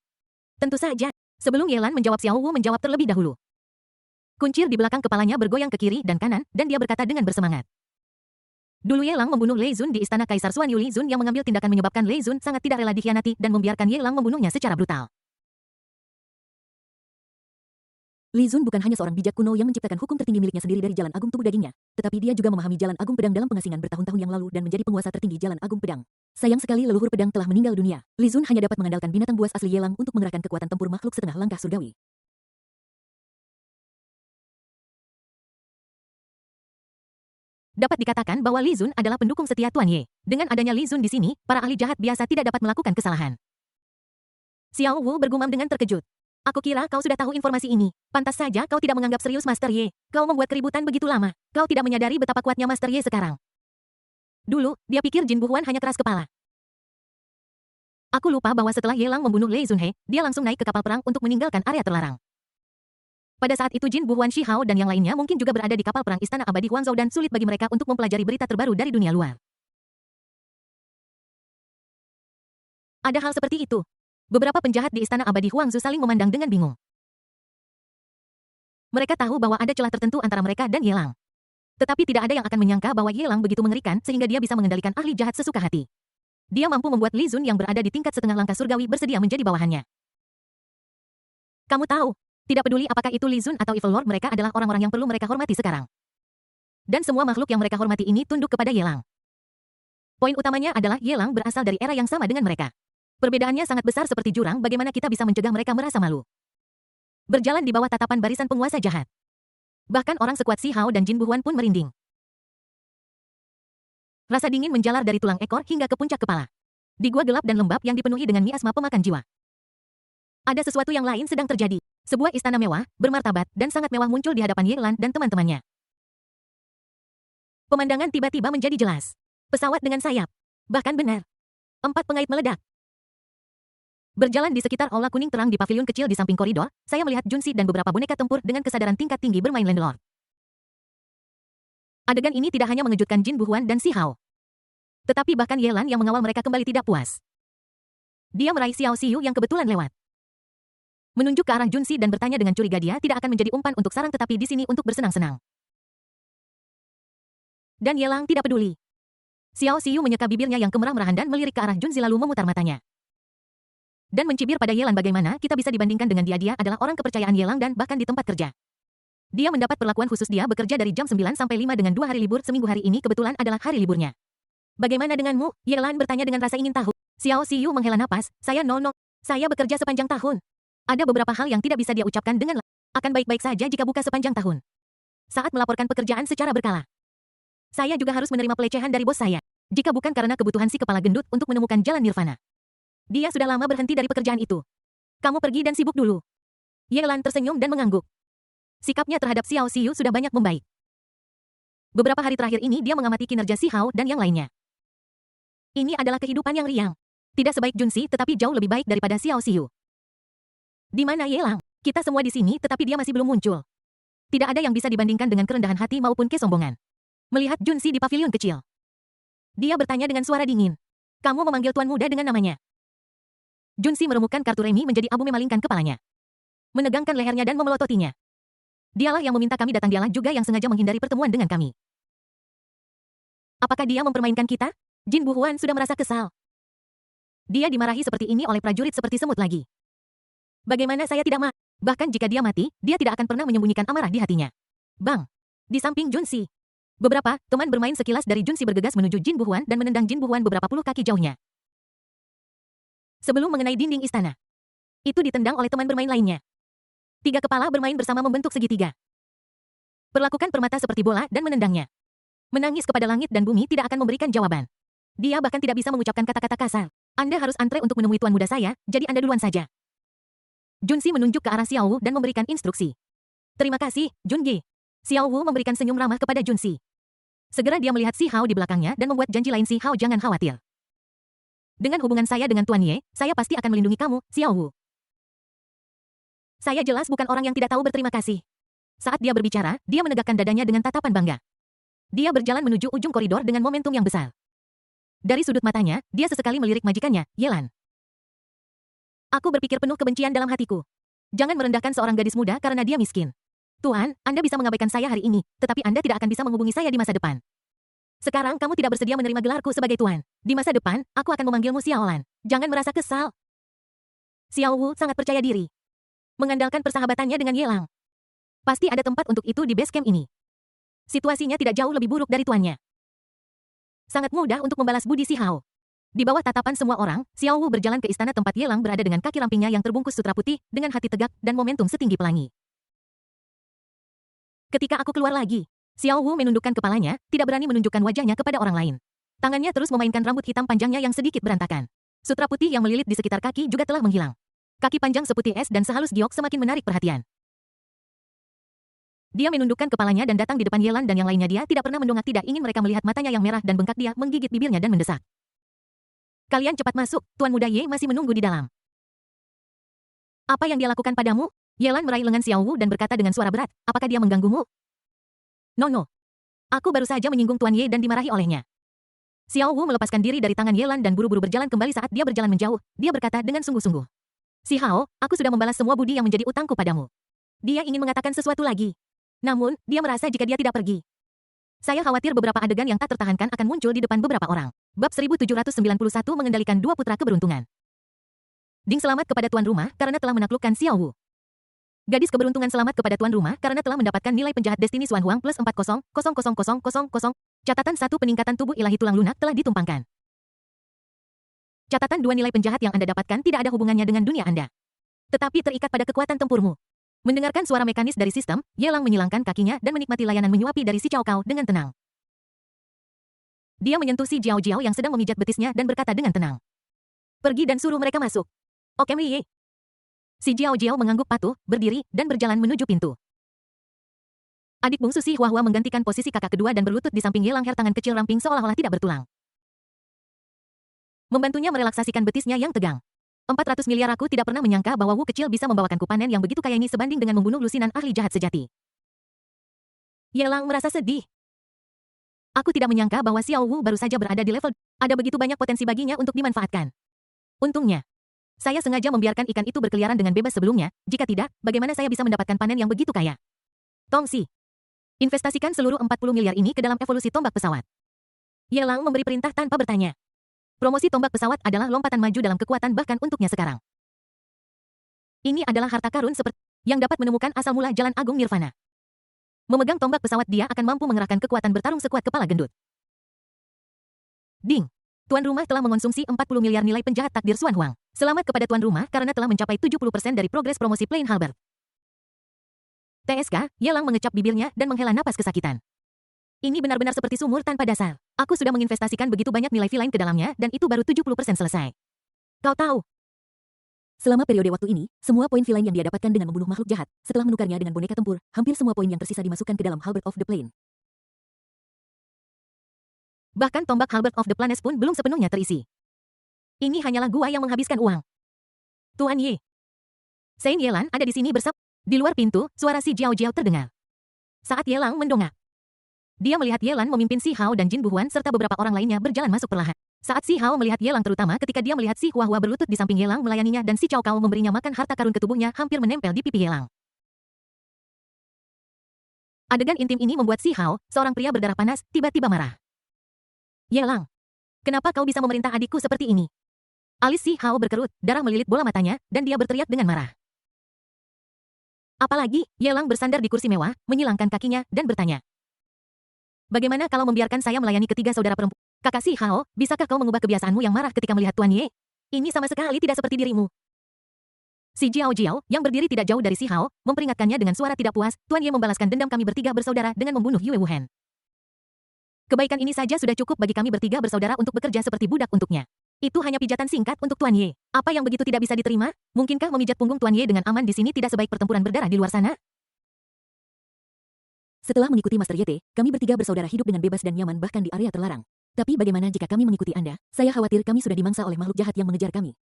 S1: Tentu saja, sebelum Yelan menjawab, Xiao Wu menjawab terlebih dahulu. Kuncir di belakang kepalanya bergoyang ke kiri dan kanan, dan dia berkata dengan bersemangat. Dulu Yelang membunuh Lei Zun di istana Kaisar Xuan Yu. Li Zun yang mengambil tindakan menyebabkan Lei Zun sangat tidak rela dikhianati dan membiarkan Yelang membunuhnya secara brutal.
S2: Li Zun bukan hanya seorang bijak kuno yang menciptakan hukum tertinggi miliknya sendiri dari Jalan Agung Tubuh Dagingnya, tetapi dia juga memahami Jalan Agung Pedang dalam pengasingan bertahun-tahun yang lalu dan menjadi penguasa tertinggi Jalan Agung Pedang. Sayang sekali leluhur pedang telah meninggal dunia. Li Zun hanya dapat mengandalkan binatang buas asli Yelang untuk mengerahkan kekuatan tempur makhluk setengah langkah surgawi.
S1: Dapat dikatakan bahwa Li Zun adalah pendukung setia Tuan Ye. Dengan adanya Li Zun di sini, para ahli jahat biasa tidak dapat melakukan kesalahan. Xiao Wu bergumam dengan terkejut. Aku kira kau sudah tahu informasi ini. Pantas saja kau tidak menganggap serius Master Ye. Kau membuat keributan begitu lama. Kau tidak menyadari betapa kuatnya Master Ye sekarang. Dulu, dia pikir Jin Buhuan hanya keras kepala. Aku lupa bahwa setelah Yelang membunuh Lei Zunhe, dia langsung naik ke kapal perang untuk meninggalkan area terlarang. Pada saat itu Jin Buhuan, Shi Hao dan yang lainnya mungkin juga berada di kapal perang Istana Abadi Huangzhou dan sulit bagi mereka untuk mempelajari berita terbaru dari dunia luar. Ada hal seperti itu. Beberapa penjahat di Istana Abadi Huangzhou saling memandang dengan bingung. Mereka tahu bahwa ada celah tertentu antara mereka dan Yelang. Tetapi tidak ada yang akan menyangka bahwa Yelang begitu mengerikan sehingga dia bisa mengendalikan ahli jahat sesuka hati. Dia mampu membuat Li Zun yang berada di tingkat setengah langkah surgawi bersedia menjadi bawahannya. Kamu tahu, tidak peduli apakah itu Li Zun atau Evil Lord, mereka adalah orang-orang yang perlu mereka hormati sekarang. Dan semua makhluk yang mereka hormati ini tunduk kepada Yelang. Poin utamanya adalah Yelang berasal dari era yang sama dengan mereka. Perbedaannya sangat besar seperti jurang, bagaimana kita bisa mencegah mereka merasa malu. Berjalan di bawah tatapan barisan penguasa jahat. Bahkan orang sekuat Si Hao dan Jin Buhuan pun merinding. Rasa dingin menjalar dari tulang ekor hingga ke puncak kepala. Di gua gelap dan lembab yang dipenuhi dengan miasma pemakan jiwa. Ada sesuatu yang lain sedang terjadi. Sebuah istana mewah, bermartabat, dan sangat mewah muncul di hadapan Yelan dan teman-temannya. Pemandangan tiba-tiba menjadi jelas. Pesawat dengan sayap. Bahkan benar. 4 pengait meledak. Berjalan di sekitar aula kuning terang di pavilion kecil di samping koridor, saya melihat Junsi dan beberapa boneka tempur dengan kesadaran tingkat tinggi bermain Landlord. Adegan ini tidak hanya mengejutkan Jin Buhuan dan Si Hao. Tetapi bahkan Yelan yang mengawal mereka kembali tidak puas. Dia meraih Xiao Xiu yang kebetulan lewat. Menunjuk ke arah Junsi dan bertanya dengan curiga, dia tidak akan menjadi umpan untuk sarang tetapi di sini untuk bersenang-senang. Dan Yelang tidak peduli. Xiao Xiu menyeka bibirnya yang kemerah-merahan dan melirik ke arah Junsi lalu memutar matanya. Dan mencibir pada Yelan, bagaimana kita bisa dibandingkan dengan dia? Dia adalah orang kepercayaan Yelang dan bahkan di tempat kerja. Dia mendapat perlakuan khusus, dia bekerja dari jam 9 sampai 5 dengan 2 hari libur seminggu, hari ini kebetulan adalah hari liburnya. Bagaimana denganmu? Yelan bertanya dengan rasa ingin tahu. Xiao Xiu menghela napas, saya bekerja sepanjang tahun. Ada beberapa hal yang tidak bisa dia ucapkan dengan akan baik-baik saja jika buka sepanjang tahun. Saat melaporkan pekerjaan secara berkala. Saya juga harus menerima pelecehan dari bos saya. Jika bukan karena kebutuhan si kepala gendut untuk menemukan jalan nirvana. Dia sudah lama berhenti dari pekerjaan itu. Kamu pergi dan sibuk dulu. Yelan tersenyum dan mengangguk. Sikapnya terhadap Xiao Xiu sudah banyak membaik. Beberapa hari terakhir ini dia mengamati kinerja Si Hao dan yang lainnya. Ini adalah kehidupan yang riang. Tidak sebaik Junsi tetapi jauh lebih baik daripada Xiao Xiu. Di mana Yelang? Kita semua di sini tetapi dia masih belum muncul. Tidak ada yang bisa dibandingkan dengan kerendahan hati maupun kesombongan. Melihat Junsi di pavilion kecil. Dia bertanya dengan suara dingin. Kamu memanggil tuan muda dengan namanya. Junsi meremukkan kartu remi menjadi abu, memalingkan kepalanya. Menegangkan lehernya dan memelototinya. Dialah yang meminta kami datang, dialah juga yang sengaja menghindari pertemuan dengan kami. Apakah dia mempermainkan kita? Jin Buhuan sudah merasa kesal. Dia dimarahi seperti ini oleh prajurit seperti semut lagi. Bagaimana saya tidak Bahkan jika dia mati, dia tidak akan pernah menyembunyikan amarah di hatinya. Bang! Di samping Junsi. Beberapa teman bermain sekilas dari Junsi bergegas menuju Jin Buhuan dan menendang Jin Buhuan beberapa puluh kaki jauhnya. Sebelum mengenai dinding istana, itu ditendang oleh teman bermain lainnya. 3 kepala bermain bersama membentuk segitiga. Perlakukan permata seperti bola dan menendangnya. Menangis kepada langit dan bumi tidak akan memberikan jawaban. Dia bahkan tidak bisa mengucapkan kata-kata kasar. Anda harus antre untuk menemui tuan muda saya, jadi Anda duluan saja. Junsi menunjuk ke arah Xiao Wu dan memberikan instruksi. Terima kasih, Jungi. Xiao Wu memberikan senyum ramah kepada Junsi. Segera dia melihat Si Hao di belakangnya dan membuat janji lain. Si Hao, jangan khawatir. Dengan hubungan saya dengan Tuan Ye, saya pasti akan melindungi kamu, Xiao Wu. Saya jelas bukan orang yang tidak tahu berterima kasih. Saat dia berbicara, dia menegakkan dadanya dengan tatapan bangga. Dia berjalan menuju ujung koridor dengan momentum yang besar. Dari sudut matanya, dia sesekali melirik majikannya, Yelan. Aku berpikir penuh kebencian dalam hatiku. Jangan merendahkan seorang gadis muda karena dia miskin. Tuan, Anda bisa mengabaikan saya hari ini, tetapi Anda tidak akan bisa menghubungi saya di masa depan. Sekarang kamu tidak bersedia menerima gelarku sebagai tuan. Di masa depan, aku akan memanggilmu Xiaolan. Jangan merasa kesal. Xiao Wu sangat percaya diri. Mengandalkan persahabatannya dengan Yelang. Pasti ada tempat untuk itu di base camp ini. Situasinya tidak jauh lebih buruk dari tuannya. Sangat mudah untuk membalas budi Si Hao. Di bawah tatapan semua orang, Xiao Wu berjalan ke istana tempat Yelang berada dengan kaki rampingnya yang terbungkus sutra putih, dengan hati tegak dan momentum setinggi pelangi. Ketika aku keluar lagi, Xiao Wu menundukkan kepalanya, tidak berani menunjukkan wajahnya kepada orang lain. Tangannya terus memainkan rambut hitam panjangnya yang sedikit berantakan. Sutra putih yang melilit di sekitar kaki juga telah menghilang. Kaki panjang seputih es dan sehalus giok semakin menarik perhatian. Dia menundukkan kepalanya dan datang di depan Yelan dan yang lainnya. Dia tidak pernah mendongak, tidak ingin mereka melihat matanya yang merah dan bengkak. Dia menggigit bibirnya dan mendesak. Kalian cepat masuk, Tuan Muda Ye masih menunggu di dalam. Apa yang dia lakukan padamu? Yelan meraih lengan Xiao Wu dan berkata dengan suara berat, apakah dia mengganggumu? No. Aku baru saja menyinggung Tuan Ye dan dimarahi olehnya. Xiao Wu melepaskan diri dari tangan Yelan dan buru-buru berjalan kembali. Saat dia berjalan menjauh, dia berkata dengan sungguh-sungguh. Si Hao, aku sudah membalas semua budi yang menjadi utangku padamu. Dia ingin mengatakan sesuatu lagi. Namun, dia merasa jika dia tidak pergi. Saya khawatir beberapa adegan yang tak tertahankan akan muncul di depan beberapa orang. Bab 1791 mengendalikan 2 putra keberuntungan. Ding selamat kepada tuan rumah karena telah menaklukkan Xiao Wu. Gadis keberuntungan selamat kepada tuan rumah karena telah mendapatkan nilai penjahat Destiny Xuan Huang plus 40,000,000. Catatan 1 peningkatan tubuh ilahi tulang lunak telah ditumpangkan. Catatan 2 nilai penjahat yang Anda dapatkan tidak ada hubungannya dengan dunia Anda. Tetapi terikat pada kekuatan tempurmu. Mendengarkan suara mekanis dari sistem, Yelang menyilangkan kakinya dan menikmati layanan menyuapi dari si Cao Cao dengan tenang. Dia menyentuh si Jiao Jiao yang sedang memijat betisnya dan berkata dengan tenang. Pergi dan suruh mereka masuk. Oke Miye. Si Jiao Jiao mengangguk patuh, berdiri, dan berjalan menuju pintu. Adik bungsu Si Huahua menggantikan posisi kakak kedua dan berlutut di samping Yelang. Tangan kecil ramping seolah-olah tidak bertulang. Membantunya merelaksasikan betisnya yang tegang. 400 miliar aku tidak pernah menyangka bahwa Wu kecil bisa membawakanku panen yang begitu kaya ini sebanding dengan membunuh lusinan ahli jahat sejati. Yelang merasa sedih. Aku tidak menyangka bahwa Xiao Wu baru saja berada di level. Ada begitu banyak potensi baginya untuk dimanfaatkan. Untungnya, saya sengaja membiarkan ikan itu berkeliaran dengan bebas sebelumnya. Jika tidak, bagaimana saya bisa mendapatkan panen yang begitu kaya? Tongsi, investasikan seluruh 40 miliar ini ke dalam evolusi tombak pesawat. Yelang memberi perintah tanpa bertanya. Promosi tombak pesawat adalah lompatan maju dalam kekuatan bahkan untuknya sekarang. Ini adalah harta karun seperti yang dapat menemukan asal mula jalan agung nirvana. Memegang tombak pesawat dia akan mampu mengerahkan kekuatan bertarung sekuat kepala gendut. Ding. Tuan rumah telah mengonsumsi 40 miliar nilai penjahat takdir Xuan Huang. Selamat kepada tuan rumah karena telah mencapai 70% dari progres promosi Plain Halberd. TSK, Yelang mengecap bibirnya dan menghela napas kesakitan. Ini benar-benar seperti sumur tanpa dasar. Aku sudah menginvestasikan begitu banyak nilai villain ke dalamnya dan itu baru 70% selesai. Kau tahu.
S2: Selama periode waktu ini, semua poin villain yang dia dapatkan dengan membunuh makhluk jahat, setelah menukarnya dengan boneka tempur, hampir semua poin yang tersisa dimasukkan ke dalam Halberd of the Plane.
S1: Bahkan tombak Halberd of the Planet pun belum sepenuhnya terisi. Ini hanyalah gua yang menghabiskan uang. Tuan Ye. Saint Yelan ada di sini bersama. Di luar pintu, suara si Jiao Jiao terdengar. Saat Yelang mendongak. Dia melihat Yelan memimpin Si Hao dan Jin Buhuan serta beberapa orang lainnya berjalan masuk perlahan. Saat Si Hao melihat Yelang terutama ketika dia melihat Si Huahua berlutut di samping Yelang melayaninya dan Si Cao Cao memberinya makan harta karun ke tubuhnya hampir menempel di pipi Yelang. Adegan intim ini membuat Si Hao, seorang pria berdarah panas, tiba-tiba marah. Yelang, kenapa kau bisa memerintah adikku seperti ini? Alis Si Hao berkerut, darah melilit bola matanya, dan dia berteriak dengan marah. Apalagi, Yelang bersandar di kursi mewah, menyilangkan kakinya, dan bertanya. Bagaimana kalau membiarkan saya melayani ketiga saudara perempuan? Kakak Si Hao, bisakah kau mengubah kebiasaanmu yang marah ketika melihat Tuan Ye? Ini sama sekali tidak seperti dirimu. Si Jiao Jiao, yang berdiri tidak jauh dari Si Hao, memperingatkannya dengan suara tidak puas, Tuan Ye membalaskan dendam kami bertiga bersaudara dengan membunuh Yue Wuhan. Kebaikan ini saja sudah cukup bagi kami bertiga bersaudara untuk bekerja seperti budak untuknya. Itu hanya pijatan singkat untuk Tuan Ye. Apa yang begitu tidak bisa diterima? Mungkinkah memijat punggung Tuan Ye dengan aman di sini tidak sebaik pertempuran berdarah di luar sana?
S2: Setelah mengikuti Master Yete, kami bertiga bersaudara hidup dengan bebas dan nyaman bahkan di area terlarang. Tapi bagaimana jika kami mengikuti Anda? Saya khawatir kami sudah dimangsa oleh makhluk jahat yang mengejar kami.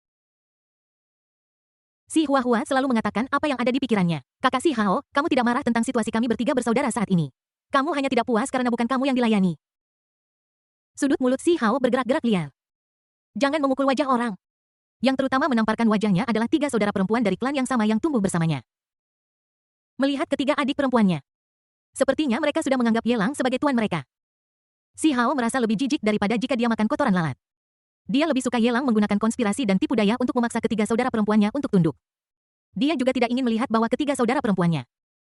S1: Si Hua Hua selalu mengatakan apa yang ada di pikirannya. Kakak Si Hao, kamu tidak marah tentang situasi kami bertiga bersaudara saat ini. Kamu hanya tidak puas karena bukan kamu yang dilayani. Sudut mulut Si Hao bergerak-gerak liar. Jangan memukul wajah orang. Yang terutama menamparkan wajahnya adalah tiga saudara perempuan dari klan yang sama yang tumbuh bersamanya. Melihat ketiga adik perempuannya. Sepertinya mereka sudah menganggap Yelang sebagai tuan mereka. Si Hao merasa lebih jijik daripada jika dia makan kotoran lalat. Dia lebih suka Yelang menggunakan konspirasi dan tipu daya untuk memaksa ketiga saudara perempuannya untuk tunduk. Dia juga tidak ingin melihat bahwa ketiga saudara perempuannya,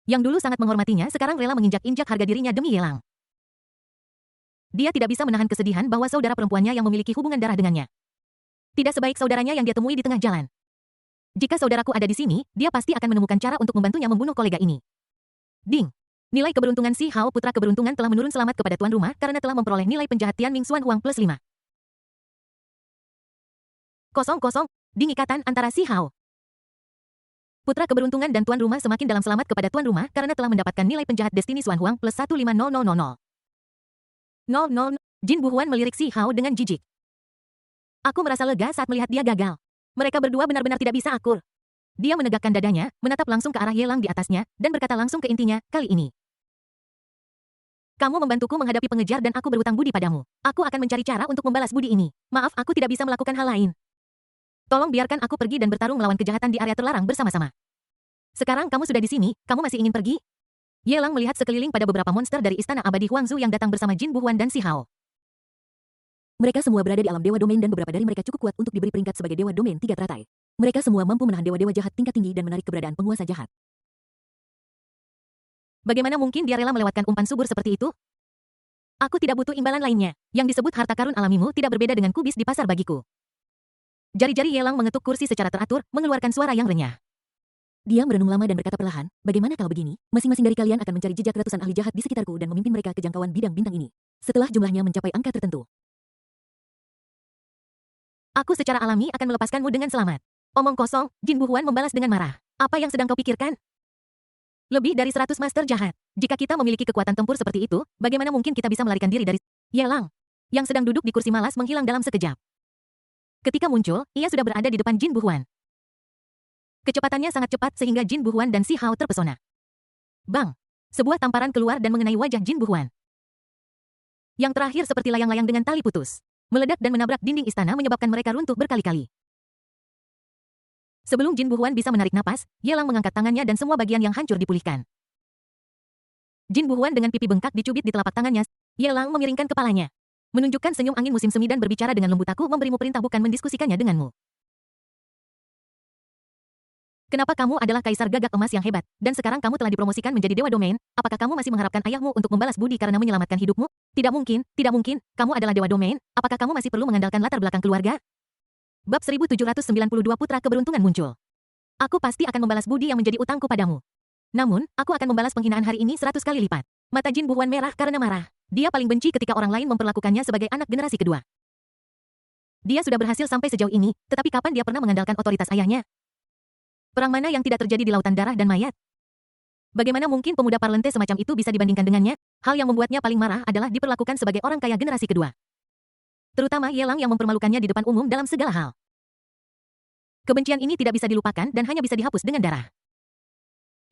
S1: yang dulu sangat menghormatinya, sekarang rela menginjak-injak harga dirinya demi Yelang. Dia tidak bisa menahan kesedihan bahwa saudara perempuannya yang memiliki hubungan darah dengannya tidak sebaik saudaranya yang dia temui di tengah jalan. Jika saudaraku ada di sini, dia pasti akan menemukan cara untuk membantunya membunuh kolega ini. Ding! Nilai keberuntungan Si Hao putra keberuntungan telah menurun selamat kepada tuan rumah karena telah memperoleh nilai penjahat Tianming Xuan Huang plus 5. 0-0. Ding ikatan antara Si Hao. Putra keberuntungan dan tuan rumah semakin dalam selamat kepada tuan rumah karena telah mendapatkan nilai penjahat Destiny Xuan Huang plus 1500000. 0-0. Jin Buhuan melirik Si Hao dengan jijik. Aku merasa lega saat melihat dia gagal. Mereka berdua benar-benar tidak bisa akur. Dia menegakkan dadanya, menatap langsung ke arah Yelang di atasnya, dan berkata langsung ke intinya, kali ini. Kamu membantuku menghadapi pengejar dan aku berhutang budi padamu. Aku akan mencari cara untuk membalas budi ini. Maaf, aku tidak bisa melakukan hal lain. Tolong biarkan aku pergi dan bertarung melawan kejahatan di area terlarang bersama-sama. Sekarang kamu sudah di sini, kamu masih ingin pergi? Yelang melihat sekeliling pada beberapa monster dari Istana Abadi Huangzu yang datang bersama Jin Buhuan dan Si Hao.
S2: Mereka semua berada di alam Dewa Domain dan beberapa dari mereka cukup kuat untuk diberi peringkat sebagai Dewa Domain 3 teratai. Mereka semua mampu menahan dewa-dewa jahat tingkat tinggi dan menarik keberadaan penguasa jahat.
S1: Bagaimana mungkin dia rela melewatkan umpan subur seperti itu? Aku tidak butuh imbalan lainnya. Yang disebut harta karun alamimu tidak berbeda dengan kubis di pasar bagiku. Jari-jari Yelang mengetuk kursi secara teratur, mengeluarkan suara yang renyah.
S2: Dia merenung lama dan berkata perlahan, bagaimana kalau begini? Masing-masing dari kalian akan mencari jejak ratusan ahli jahat di sekitarku dan memimpin mereka ke jangkauan bidang bintang ini. Setelah jumlahnya mencapai angka tertentu,
S1: aku secara alami akan melepaskanmu dengan selamat. Omong kosong, Jin Buhuan membalas dengan marah. Apa yang sedang kau pikirkan? Lebih dari 100 master jahat. Jika kita memiliki kekuatan tempur seperti itu, bagaimana mungkin kita bisa melarikan diri dari Yelang, yang sedang duduk di kursi malas menghilang dalam sekejap. Ketika muncul, ia sudah berada di depan Jin Buhuan. Kecepatannya sangat cepat sehingga Jin Buhuan dan Si Hao terpesona. Bang! Sebuah tamparan keluar dan mengenai wajah Jin Buhuan. Yang terakhir seperti layang-layang dengan tali putus. Meledak dan menabrak dinding istana menyebabkan mereka runtuh berkali-kali. Sebelum Jin Buhuan bisa menarik napas, Yelang mengangkat tangannya dan semua bagian yang hancur dipulihkan. Jin Buhuan dengan pipi bengkak dicubit di telapak tangannya. Yelang memiringkan kepalanya. Menunjukkan senyum angin musim semi dan berbicara dengan lembut, aku memberimu perintah bukan mendiskusikannya denganmu. Kenapa kamu adalah kaisar gagak emas yang hebat, dan sekarang kamu telah dipromosikan menjadi dewa domain? Apakah kamu masih mengharapkan ayahmu untuk membalas budi karena menyelamatkan hidupmu? Tidak mungkin, tidak mungkin. Kamu adalah dewa domain. Apakah kamu masih perlu mengandalkan latar belakang keluarga? Bab 1792 Putra Keberuntungan muncul. Aku pasti akan membalas budi yang menjadi utangku padamu. Namun, aku akan membalas penghinaan hari ini 100 kali lipat. Mata Jin Buhuan merah karena marah. Dia paling benci ketika orang lain memperlakukannya sebagai anak generasi kedua. Dia sudah berhasil sampai sejauh ini, tetapi kapan dia pernah mengandalkan otoritas ayahnya? Perang mana yang tidak terjadi di lautan darah dan mayat? Bagaimana mungkin pemuda parlente semacam itu bisa dibandingkan dengannya? Hal yang membuatnya paling marah adalah diperlakukan sebagai orang kaya generasi kedua. Terutama Yelang yang mempermalukannya di depan umum dalam segala hal. Kebencian ini tidak bisa dilupakan dan hanya bisa dihapus dengan darah.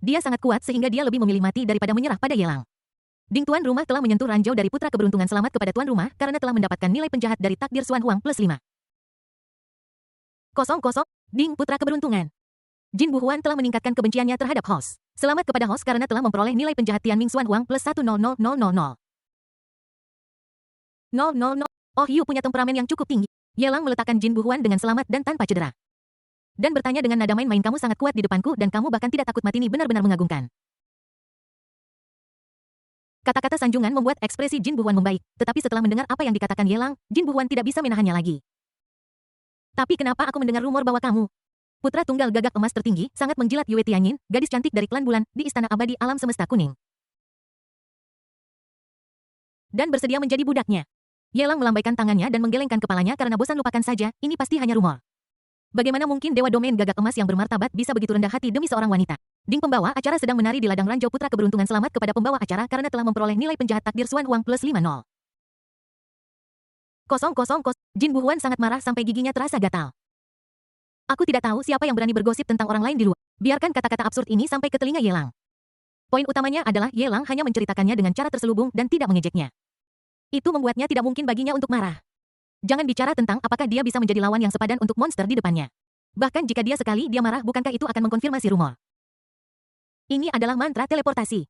S1: Dia sangat kuat sehingga dia lebih memilih mati daripada menyerah pada Yelang. Ding tuan rumah telah menyentuh ranjau dari putra keberuntungan selamat kepada tuan rumah karena telah mendapatkan nilai penjahat dari takdir Xuan Huang plus 5. 0-0. Ding putra keberuntungan. Jin Buhuan telah meningkatkan kebenciannya terhadap host. Selamat kepada host karena telah memperoleh nilai penjahat Tianming Xuan Huang plus 1000000. 000. Oh, Yu punya temperamen yang cukup tinggi. Yelang meletakkan Jin Buhuan dengan selamat dan tanpa cedera. Dan bertanya dengan nada main-main, kamu sangat kuat di depanku dan kamu bahkan tidak takut mati, ini benar-benar mengagumkan. Kata-kata sanjungan membuat ekspresi Jin Buhuan membaik, tetapi setelah mendengar apa yang dikatakan Yelang, Jin Buhuan tidak bisa menahannya lagi. Tapi kenapa aku mendengar rumor bahwa kamu, putra tunggal gagak emas tertinggi, sangat menjilat Yue Tianyin, gadis cantik dari klan bulan, di Istana Abadi Alam Semesta Kuning. Dan bersedia menjadi budaknya. Yelang melambaikan tangannya dan menggelengkan kepalanya karena bosan. Lupakan saja, ini pasti hanya rumor. Bagaimana mungkin Dewa Domain Gagak Emas yang bermartabat bisa begitu rendah hati demi seorang wanita? Ding, pembawa acara sedang menari di ladang ranjau. Putra keberuntungan, selamat kepada pembawa acara karena telah memperoleh nilai penjahat takdir Suan Huang plus 50. Jin Buhuan sangat marah sampai giginya terasa gatal. Aku tidak tahu siapa yang berani bergosip tentang orang lain di luar. Biarkan kata-kata absurd ini sampai ke telinga Yelang. Poin utamanya adalah Yelang hanya menceritakannya dengan cara terselubung dan tidak mengejeknya. Itu membuatnya tidak mungkin baginya untuk marah. Jangan bicara tentang apakah dia bisa menjadi lawan yang sepadan untuk monster di depannya. Bahkan jika dia sekali dia marah, bukankah itu akan mengkonfirmasi rumor? Ini adalah mantra teleportasi.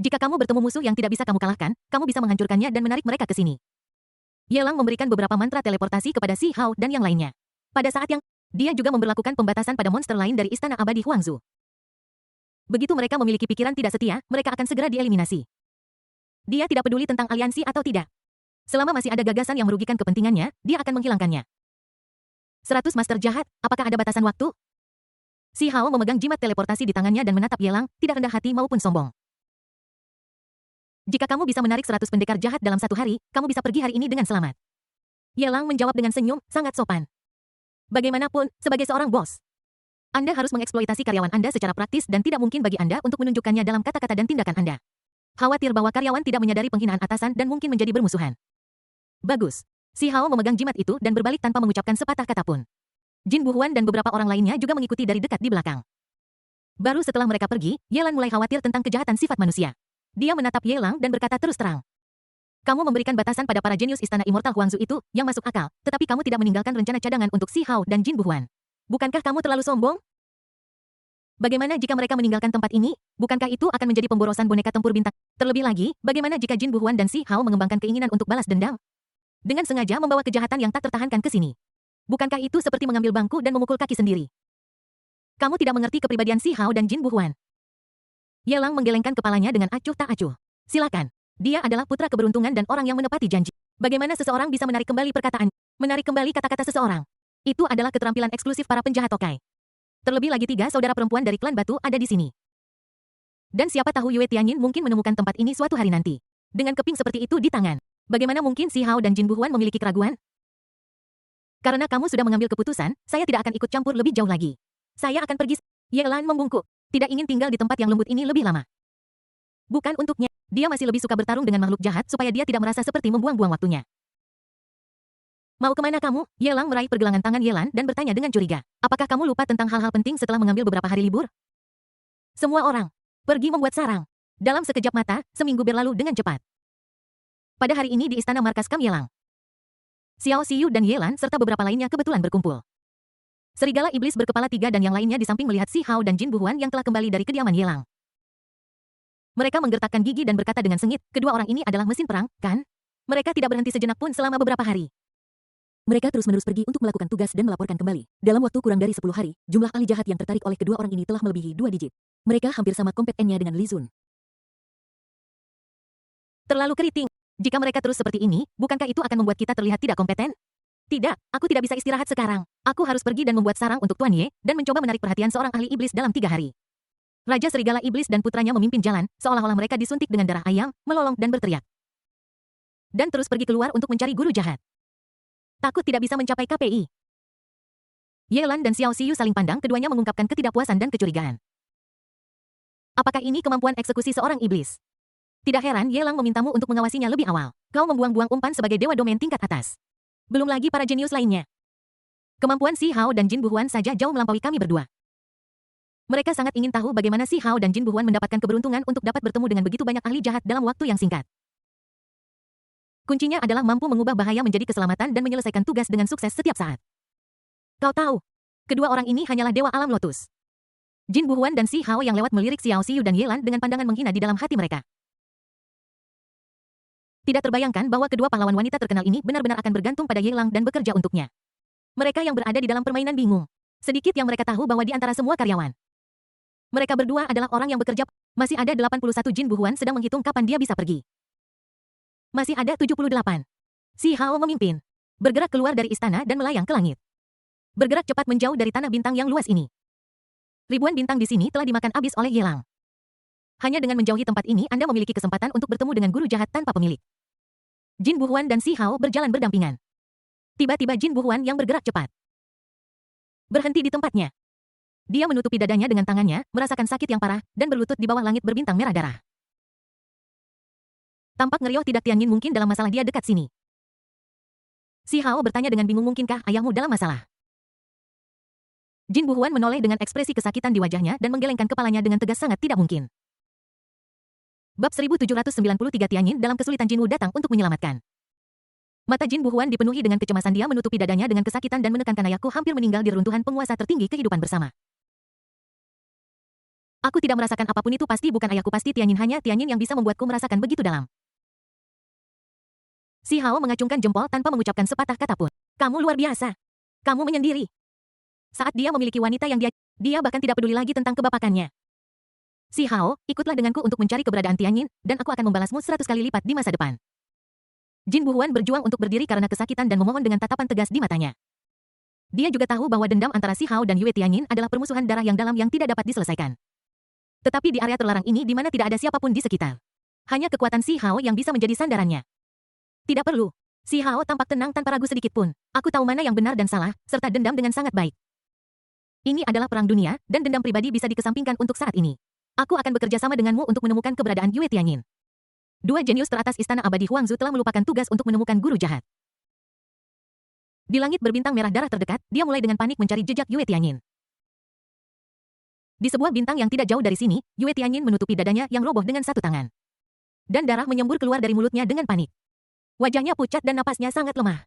S1: Jika kamu bertemu musuh yang tidak bisa kamu kalahkan, kamu bisa menghancurkannya dan menarik mereka ke sini. Yelang memberikan beberapa mantra teleportasi kepada Si Hao dan yang lainnya. Pada saat yang, dia juga memberlakukan pembatasan pada monster lain dari Istana Abadi Huangzu. Begitu mereka memiliki pikiran tidak setia, mereka akan segera dieliminasi. Dia tidak peduli tentang aliansi atau tidak. Selama masih ada gagasan yang merugikan kepentingannya, dia akan menghilangkannya. 100 master jahat, apakah ada batasan waktu? Si Hao memegang jimat teleportasi di tangannya dan menatap Yelang, tidak rendah hati maupun sombong. Jika kamu bisa menarik 100 pendekar jahat dalam satu hari, kamu bisa pergi hari ini dengan selamat. Yelang menjawab dengan senyum, sangat sopan. Bagaimanapun, sebagai seorang bos, Anda harus mengeksploitasi karyawan Anda secara praktis dan tidak mungkin bagi Anda untuk menunjukkannya dalam kata-kata dan tindakan Anda. Khawatir bahwa karyawan tidak menyadari penghinaan atasan dan mungkin menjadi bermusuhan. Bagus. Si Hao memegang jimat itu dan berbalik tanpa mengucapkan sepatah kata pun. Jin Buhuan dan beberapa orang lainnya juga mengikuti dari dekat di belakang. Baru setelah mereka pergi, Yelan mulai khawatir tentang kejahatan sifat manusia. Dia menatap Yelang dan berkata terus terang. Kamu memberikan batasan pada para jenius Istana Immortal Huangzu itu, yang masuk akal, tetapi kamu tidak meninggalkan rencana cadangan untuk Si Hao dan Jin Buhuan. Bukankah kamu terlalu sombong? Bagaimana jika mereka meninggalkan tempat ini? Bukankah itu akan menjadi pemborosan boneka tempur bintang? Terlebih lagi, bagaimana jika Jin Buhuan dan Si Hao mengembangkan keinginan untuk balas dendam? Dengan sengaja membawa kejahatan yang tak tertahankan ke sini. Bukankah itu seperti mengambil bangku dan memukul kaki sendiri? Kamu tidak mengerti kepribadian Si Hao dan Jin Buhuan. Yelang menggelengkan kepalanya dengan acuh tak acuh. Silakan. Dia adalah putra keberuntungan dan orang yang menepati janji. Bagaimana seseorang bisa menarik kembali perkataan? Menarik kembali kata-kata seseorang. Itu adalah keterampilan eksklusif para penjahat tokai. Terlebih lagi 3 saudara perempuan dari klan batu ada di sini. Dan siapa tahu Yue Tianyin mungkin menemukan tempat ini suatu hari nanti. Dengan keping seperti itu di tangan. Bagaimana mungkin Si Hao dan Jin Buhuan memiliki keraguan? Karena kamu sudah mengambil keputusan, saya tidak akan ikut campur lebih jauh lagi. Saya akan pergi. Yelan membungkuk. Tidak ingin tinggal di tempat yang lembut ini lebih lama. Bukan untuknya. Dia masih lebih suka bertarung dengan makhluk jahat supaya dia tidak merasa seperti membuang-buang waktunya. Mau kemana kamu? Yelang meraih pergelangan tangan Yelan dan bertanya dengan curiga. Apakah kamu lupa tentang hal-hal penting setelah mengambil beberapa hari libur? Semua orang pergi membuat sarang. Dalam sekejap mata, seminggu berlalu dengan cepat. Pada hari ini di istana markas Kam Yelang, Xiao Xiyu dan Yelan serta beberapa lainnya kebetulan berkumpul. Serigala iblis berkepala 3 dan yang lainnya di samping melihat Si Hao dan Jin Buhuan yang telah kembali dari kediaman Yelang. Mereka menggertakkan gigi dan berkata dengan sengit, kedua orang ini adalah mesin perang, kan? Mereka tidak berhenti sejenak pun selama beberapa hari.
S2: Mereka terus-menerus pergi untuk melakukan tugas dan melaporkan kembali. Dalam waktu kurang dari 10 hari, jumlah ahli jahat yang tertarik oleh kedua orang ini telah melebihi 2 digit. Mereka hampir sama kompetennya dengan Li Zun.
S1: Terlalu keriting. Jika mereka terus seperti ini, bukankah itu akan membuat kita terlihat tidak kompeten? Tidak, aku tidak bisa istirahat sekarang. Aku harus pergi dan membuat sarang untuk Tuan Ye, dan mencoba menarik perhatian seorang ahli iblis dalam 3 hari. Raja Serigala Iblis dan putranya memimpin jalan, seolah-olah mereka disuntik dengan darah ayam, melolong dan berteriak. Dan terus pergi keluar untuk mencari guru jahat. Takut tidak bisa mencapai KPI. Yelan dan Xiao Xiyu saling pandang, keduanya mengungkapkan ketidakpuasan dan kecurigaan. Apakah ini kemampuan eksekusi seorang iblis? Tidak heran Yelang memintamu untuk mengawasinya lebih awal. Kau membuang-buang umpan sebagai dewa domain tingkat atas. Belum lagi para jenius lainnya. Kemampuan Si Hao dan Jin Buhuan saja jauh melampaui kami berdua. Mereka sangat ingin tahu bagaimana Si Hao dan Jin Buhuan mendapatkan keberuntungan untuk dapat bertemu dengan begitu banyak ahli jahat dalam waktu yang singkat. Kuncinya adalah mampu mengubah bahaya menjadi keselamatan dan menyelesaikan tugas dengan sukses setiap saat. Kau tahu, kedua orang ini hanyalah dewa alam lotus. Jin Buhuan dan Si Hao yang lewat melirik Xiao Xiyu dan Yelan dengan pandangan menghina di dalam hati mereka. Tidak terbayangkan bahwa kedua pahlawan wanita terkenal ini benar-benar akan bergantung pada Yelang dan bekerja untuknya. Mereka yang berada di dalam permainan bingung. Sedikit yang mereka tahu bahwa di antara semua karyawan Mereka berdua adalah orang yang bekerja. Masih ada 81 Jin Buhuan sedang menghitung kapan dia bisa pergi. Masih ada 78. Si Hao memimpin. Bergerak keluar dari istana dan melayang ke langit. Bergerak cepat menjauh dari tanah bintang yang luas ini. Ribuan bintang di sini telah dimakan habis oleh Yelang. Hanya dengan menjauhi tempat ini Anda memiliki kesempatan untuk bertemu dengan guru jahat tanpa pemilik. Jin Buhuan dan Si Hao berjalan berdampingan. Tiba-tiba Jin Buhuan yang bergerak cepat berhenti di tempatnya. Dia menutupi dadanya dengan tangannya, merasakan sakit yang parah, dan berlutut di bawah langit berbintang merah darah. Tampak Ngerioh tidak Tianyin mungkin dalam masalah dia dekat sini. Si Hao bertanya dengan bingung, mungkinkah ayahmu dalam masalah? Jin Buhuan menoleh dengan ekspresi kesakitan di wajahnya dan menggelengkan kepalanya dengan tegas, sangat tidak mungkin. Bab 1793 Tianyin dalam kesulitan Jinwu datang untuk menyelamatkan. Mata Jin Buhuan dipenuhi dengan kecemasan, dia menutupi dadanya dengan kesakitan dan menekankan, ayahku hampir meninggal di reruntuhan penguasa tertinggi kehidupan bersama. Aku tidak merasakan apapun, itu pasti bukan ayahku, pasti Tianyin, hanya Tianyin yang bisa membuatku merasakan begitu dalam. Si Hao mengacungkan jempol tanpa mengucapkan sepatah kata pun. Kamu luar biasa. Kamu menyendiri. Saat dia memiliki wanita yang dia bahkan tidak peduli lagi tentang kebapakannya. Si Hao, ikutlah denganku untuk mencari keberadaan Tianyin, dan aku akan membalasmu 100 kali lipat di masa depan. Jin Buhuan berjuang untuk berdiri karena kesakitan dan memohon dengan tatapan tegas di matanya. Dia juga tahu bahwa dendam antara Si Hao dan Yue Tianyin adalah permusuhan darah yang dalam yang tidak dapat diselesaikan. Tetapi di area terlarang ini di mana tidak ada siapapun di sekitar. Hanya kekuatan Si Hao yang bisa menjadi sandarannya. Tidak perlu. Si Hao tampak tenang tanpa ragu sedikit pun. Aku tahu mana yang benar dan salah, serta dendam dengan sangat baik. Ini adalah perang dunia, dan dendam pribadi bisa dikesampingkan untuk saat ini. Aku akan bekerja sama denganmu untuk menemukan keberadaan Yue Tianyin. Dua jenius teratas Istana Abadi Huangzu telah melupakan tugas untuk menemukan guru jahat. Di langit berbintang merah darah terdekat, dia mulai dengan panik mencari jejak Yue Tianyin. Di sebuah bintang yang tidak jauh dari sini, Yue Tianyin menutupi dadanya yang roboh dengan satu tangan. Dan darah menyembur keluar dari mulutnya dengan panik. Wajahnya pucat dan napasnya sangat lemah.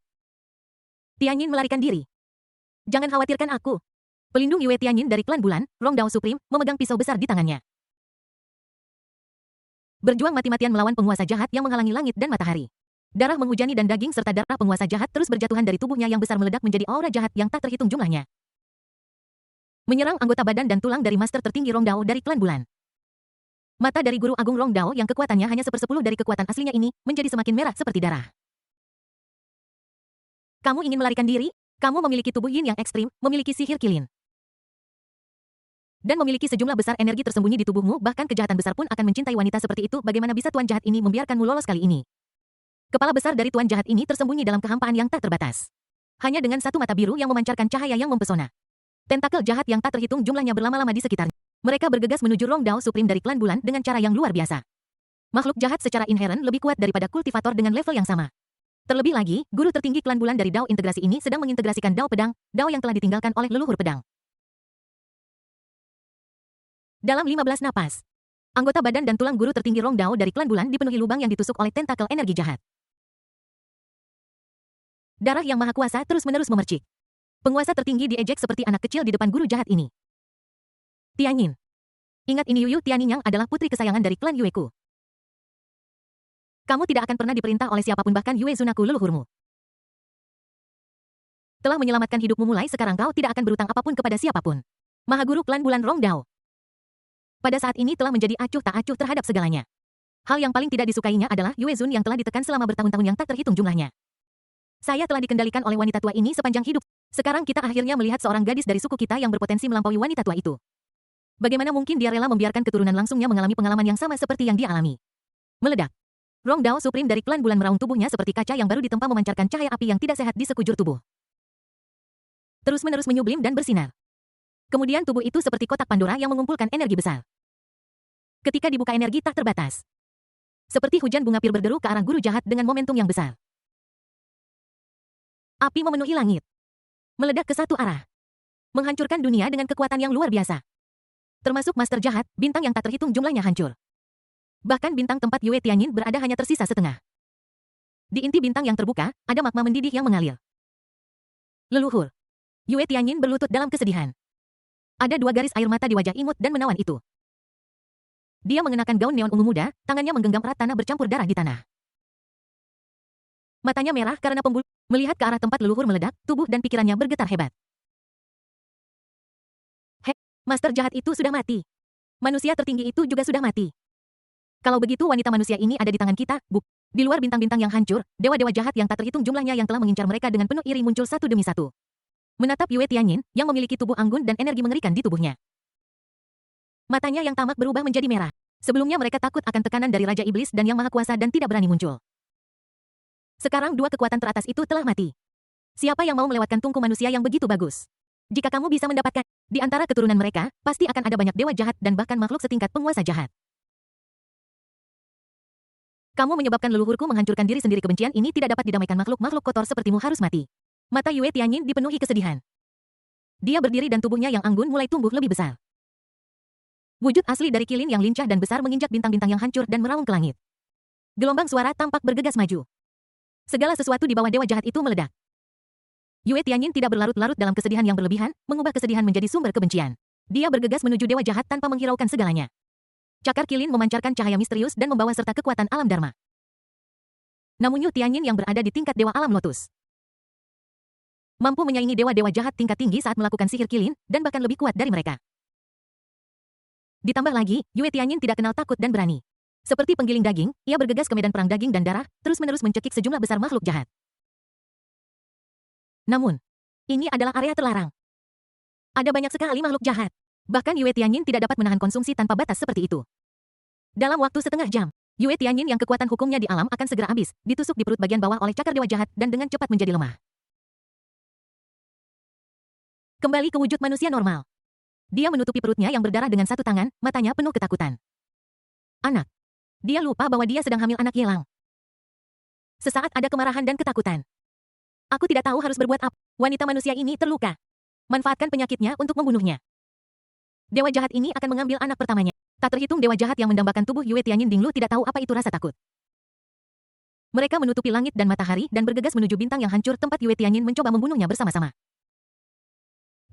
S1: Tianyin melarikan diri. Jangan khawatirkan aku. Pelindung Yue Tianyin dari klan bulan, Rongdao Supreme, memegang pisau besar di tangannya. Berjuang mati-matian melawan penguasa jahat yang menghalangi langit dan matahari. Darah menghujani dan daging serta darah penguasa jahat terus berjatuhan dari tubuhnya yang besar meledak menjadi aura jahat yang tak terhitung jumlahnya. Menyerang anggota badan dan tulang dari master tertinggi Rongdao dari klan bulan. Mata dari guru agung Rongdao yang kekuatannya hanya 1/10 dari kekuatan aslinya ini, menjadi semakin merah seperti darah. Kamu ingin melarikan diri? Kamu memiliki tubuh yin yang ekstrim, memiliki sihir kilin. Dan memiliki sejumlah besar energi tersembunyi di tubuhmu, bahkan kejahatan besar pun akan mencintai wanita seperti itu. Bagaimana bisa tuan jahat ini membiarkanmu lolos kali ini? Kepala besar dari tuan jahat ini tersembunyi dalam kehampaan yang tak terbatas. Hanya dengan satu mata biru yang memancarkan cahaya yang mempesona. Tentakel jahat yang tak terhitung jumlahnya berlama-lama di sekitarnya. Mereka bergegas menuju Rongdao Supreme dari klan bulan dengan cara yang luar biasa. Makhluk jahat secara inheren lebih kuat daripada kultivator dengan level yang sama. Terlebih lagi, guru tertinggi klan bulan dari Dao integrasi ini sedang mengintegrasikan Dao pedang, Dao yang telah ditinggalkan oleh leluhur pedang. Dalam 15 napas, anggota badan dan tulang guru tertinggi Rongdao dari klan bulan dipenuhi lubang yang ditusuk oleh tentakel energi jahat. Darah yang maha kuasa terus-menerus memercik. Penguasa tertinggi diejek seperti anak kecil di depan guru jahat ini. Tianyin. Ingat ini, Yuyu Tianying adalah putri kesayangan dari klan Yueku. Kamu tidak akan pernah diperintah oleh siapapun, bahkan Yue Zunaku leluhurmu. Telah menyelamatkan hidupmu, mulai sekarang kau tidak akan berutang apapun kepada siapapun. Maha Guru klan bulan Rongdao. Pada saat ini telah menjadi acuh tak acuh terhadap segalanya. Hal yang paling tidak disukainya adalah Yue Zun yang telah ditekan selama bertahun-tahun yang tak terhitung jumlahnya. Saya telah dikendalikan oleh wanita tua ini sepanjang hidup. Sekarang kita akhirnya melihat seorang gadis dari suku kita yang berpotensi melampaui wanita tua itu. Bagaimana mungkin dia rela membiarkan keturunan langsungnya mengalami pengalaman yang sama seperti yang dia alami? Meledak. Rongdao Supreme dari klan bulan meraung tubuhnya seperti kaca yang baru ditempa memancarkan cahaya api yang tidak sehat di sekujur tubuh. Terus-menerus menyublim dan bersinar. Kemudian tubuh itu seperti kotak Pandora yang mengumpulkan energi besar. Ketika dibuka energi tak terbatas. Seperti hujan bunga pir berderu ke arah guru jahat dengan momentum yang besar. Api memenuhi langit. Meledak ke satu arah. Menghancurkan dunia dengan kekuatan yang luar biasa. Termasuk master jahat, bintang yang tak terhitung jumlahnya hancur. Bahkan bintang tempat Yue Tianyin berada hanya tersisa setengah. Di inti bintang yang terbuka, ada magma mendidih yang mengalir. Leluhur. Yue Tianyin berlutut dalam kesedihan. Ada dua garis air mata di wajah imut dan menawan itu. Dia mengenakan gaun neon ungu muda, tangannya menggenggam erat tanah bercampur darah di tanah. Matanya merah karena pembuluh. Melihat ke arah tempat leluhur meledak, tubuh dan pikirannya bergetar hebat. Master jahat itu sudah mati. Manusia tertinggi itu juga sudah mati. Kalau begitu wanita manusia ini ada di tangan kita, Buk. Di luar bintang-bintang yang hancur, dewa-dewa jahat yang tak terhitung jumlahnya yang telah mengincar mereka dengan penuh iri muncul satu demi satu. Menatap Yue Tianyin, yang memiliki tubuh anggun dan energi mengerikan di tubuhnya. Matanya yang tamak berubah menjadi merah. Sebelumnya mereka takut akan tekanan dari Raja Iblis dan Yang Maha Kuasa dan tidak berani muncul. Sekarang dua kekuatan teratas itu telah mati. Siapa yang mau melewatkan tungku manusia yang begitu bagus? Jika kamu bisa mendapatkan, di antara keturunan mereka, pasti akan ada banyak dewa jahat dan bahkan makhluk setingkat penguasa jahat. Kamu menyebabkan leluhurku menghancurkan diri sendiri. Kebencian ini tidak dapat didamaikan. Makhluk-makhluk kotor sepertimu harus mati. Mata Yue Tianyin dipenuhi kesedihan. Dia berdiri dan tubuhnya yang anggun mulai tumbuh lebih besar. Wujud asli dari kilin yang lincah dan besar menginjak bintang-bintang yang hancur dan meraung ke langit. Gelombang suara tampak bergegas maju. Segala sesuatu di bawah dewa jahat itu meledak. Yue Tianyin tidak berlarut-larut dalam kesedihan yang berlebihan, mengubah kesedihan menjadi sumber kebencian. Dia bergegas menuju dewa jahat tanpa menghiraukan segalanya. Cakar kilin memancarkan cahaya misterius dan membawa serta kekuatan alam Dharma. Namun Yu Tianyin yang berada di tingkat dewa alam lotus mampu menyaingi dewa-dewa jahat tingkat tinggi saat melakukan sihir kilin, dan bahkan lebih kuat dari mereka. Ditambah lagi, Yue Tianyin tidak kenal takut dan berani. Seperti penggiling daging, ia bergegas ke medan perang daging dan darah, terus-menerus mencekik sejumlah besar makhluk jahat. Namun, ini adalah area terlarang. Ada banyak sekali makhluk jahat. Bahkan Yue Tianyin tidak dapat menahan konsumsi tanpa batas seperti itu. Dalam waktu setengah jam, Yue Tianyin yang kekuatan hukumnya di alam akan segera habis, ditusuk di perut bagian bawah oleh cakar dewa jahat dan dengan cepat menjadi lemah. Kembali ke wujud manusia normal. Dia menutupi perutnya yang berdarah dengan satu tangan, matanya penuh ketakutan. Anak. Dia lupa bahwa dia sedang hamil anak Yelang. Sesaat ada kemarahan dan ketakutan. Aku tidak tahu harus berbuat apa. Wanita manusia ini terluka. Manfaatkan penyakitnya untuk membunuhnya. Dewa jahat ini akan mengambil anak pertamanya. Tak terhitung dewa jahat yang mendambakan tubuh Yue Tianyin. Dinglu tidak tahu apa itu rasa takut. Mereka menutupi langit dan matahari dan bergegas menuju bintang yang hancur tempat Yue Tianyin mencoba membunuhnya bersama-sama.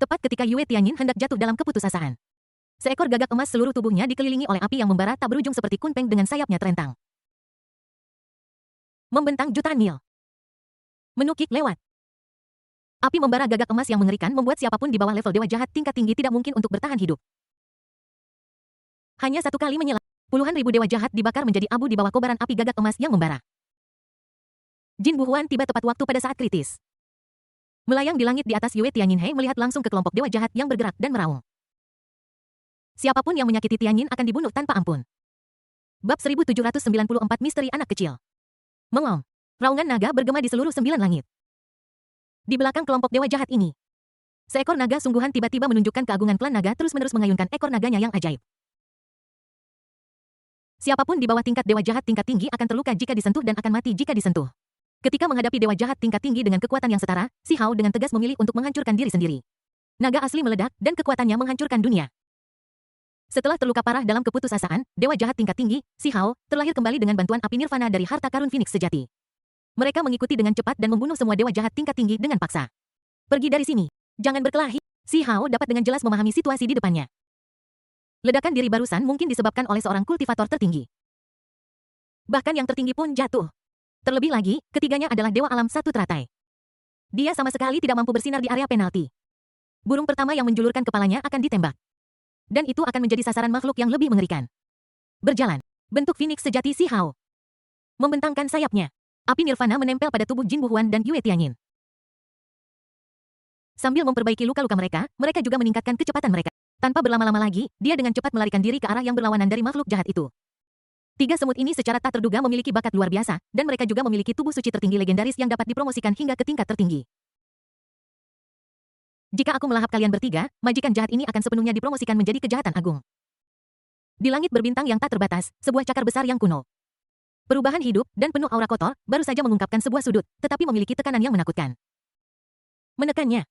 S1: Tepat ketika Yue Tianyin hendak jatuh dalam keputusasaan. Seekor gagak emas seluruh tubuhnya dikelilingi oleh api yang membara tak berujung seperti kunpeng dengan sayapnya terentang. Membentang jutaan mil. Menukik lewat. Api membara gagak emas yang mengerikan membuat siapapun di bawah level dewa jahat tingkat tinggi tidak mungkin untuk bertahan hidup. Hanya satu kali menyala, puluhan ribu dewa jahat dibakar menjadi abu di bawah kobaran api gagak emas yang membara. Jin Buhuan tiba tepat waktu pada saat kritis. Melayang di langit di atas Yue Tianyin He melihat langsung ke kelompok dewa jahat yang bergerak dan meraung. Siapapun yang menyakiti Tianyin akan dibunuh tanpa ampun. Bab 1794 Misteri Anak Kecil. Mengom. Raungan naga bergema di seluruh 9 langit. Di belakang kelompok dewa jahat ini, seekor naga sungguhan tiba-tiba menunjukkan keagungan klan naga terus-menerus mengayunkan ekor naganya yang ajaib. Siapapun di bawah tingkat dewa jahat tingkat tinggi akan terluka jika disentuh dan akan mati jika disentuh. Ketika menghadapi dewa jahat tingkat tinggi dengan kekuatan yang setara, Si Hao dengan tegas memilih untuk menghancurkan diri sendiri. Naga asli meledak dan kekuatannya menghancurkan dunia. Setelah terluka parah dalam keputusasaan, dewa jahat tingkat tinggi, Si Hao, terlahir kembali dengan bantuan api nirvana dari harta karun Phoenix sejati. Mereka mengikuti dengan cepat dan membunuh semua dewa jahat tingkat tinggi dengan paksa. Pergi dari sini. Jangan berkelahi. Si Hao dapat dengan jelas memahami situasi di depannya. Ledakan diri barusan mungkin disebabkan oleh seorang kultivator tertinggi. Bahkan yang tertinggi pun jatuh. Terlebih lagi, ketiganya adalah dewa alam satu teratai. Dia sama sekali tidak mampu bersinar di area penalti. Burung pertama yang menjulurkan kepalanya akan ditembak. Dan itu akan menjadi sasaran makhluk yang lebih mengerikan. Berjalan. Bentuk Phoenix sejati Si Hao. Membentangkan sayapnya. Api nirvana menempel pada tubuh Jin Buhuan dan Yue Tianyin. Sambil memperbaiki luka-luka mereka, mereka juga meningkatkan kecepatan mereka. Tanpa berlama-lama lagi, dia dengan cepat melarikan diri ke arah yang berlawanan dari makhluk jahat itu. Tiga semut ini secara tak terduga memiliki bakat luar biasa, dan mereka juga memiliki tubuh suci tertinggi legendaris yang dapat dipromosikan hingga ke tingkat tertinggi. Jika aku melahap kalian bertiga, majikan jahat ini akan sepenuhnya dipromosikan menjadi kejahatan agung. Di langit berbintang yang tak terbatas, sebuah cakar besar yang kuno. Perubahan hidup dan penuh aura kotor baru saja mengungkapkan sebuah sudut, tetapi memiliki tekanan yang menakutkan. Menekannya.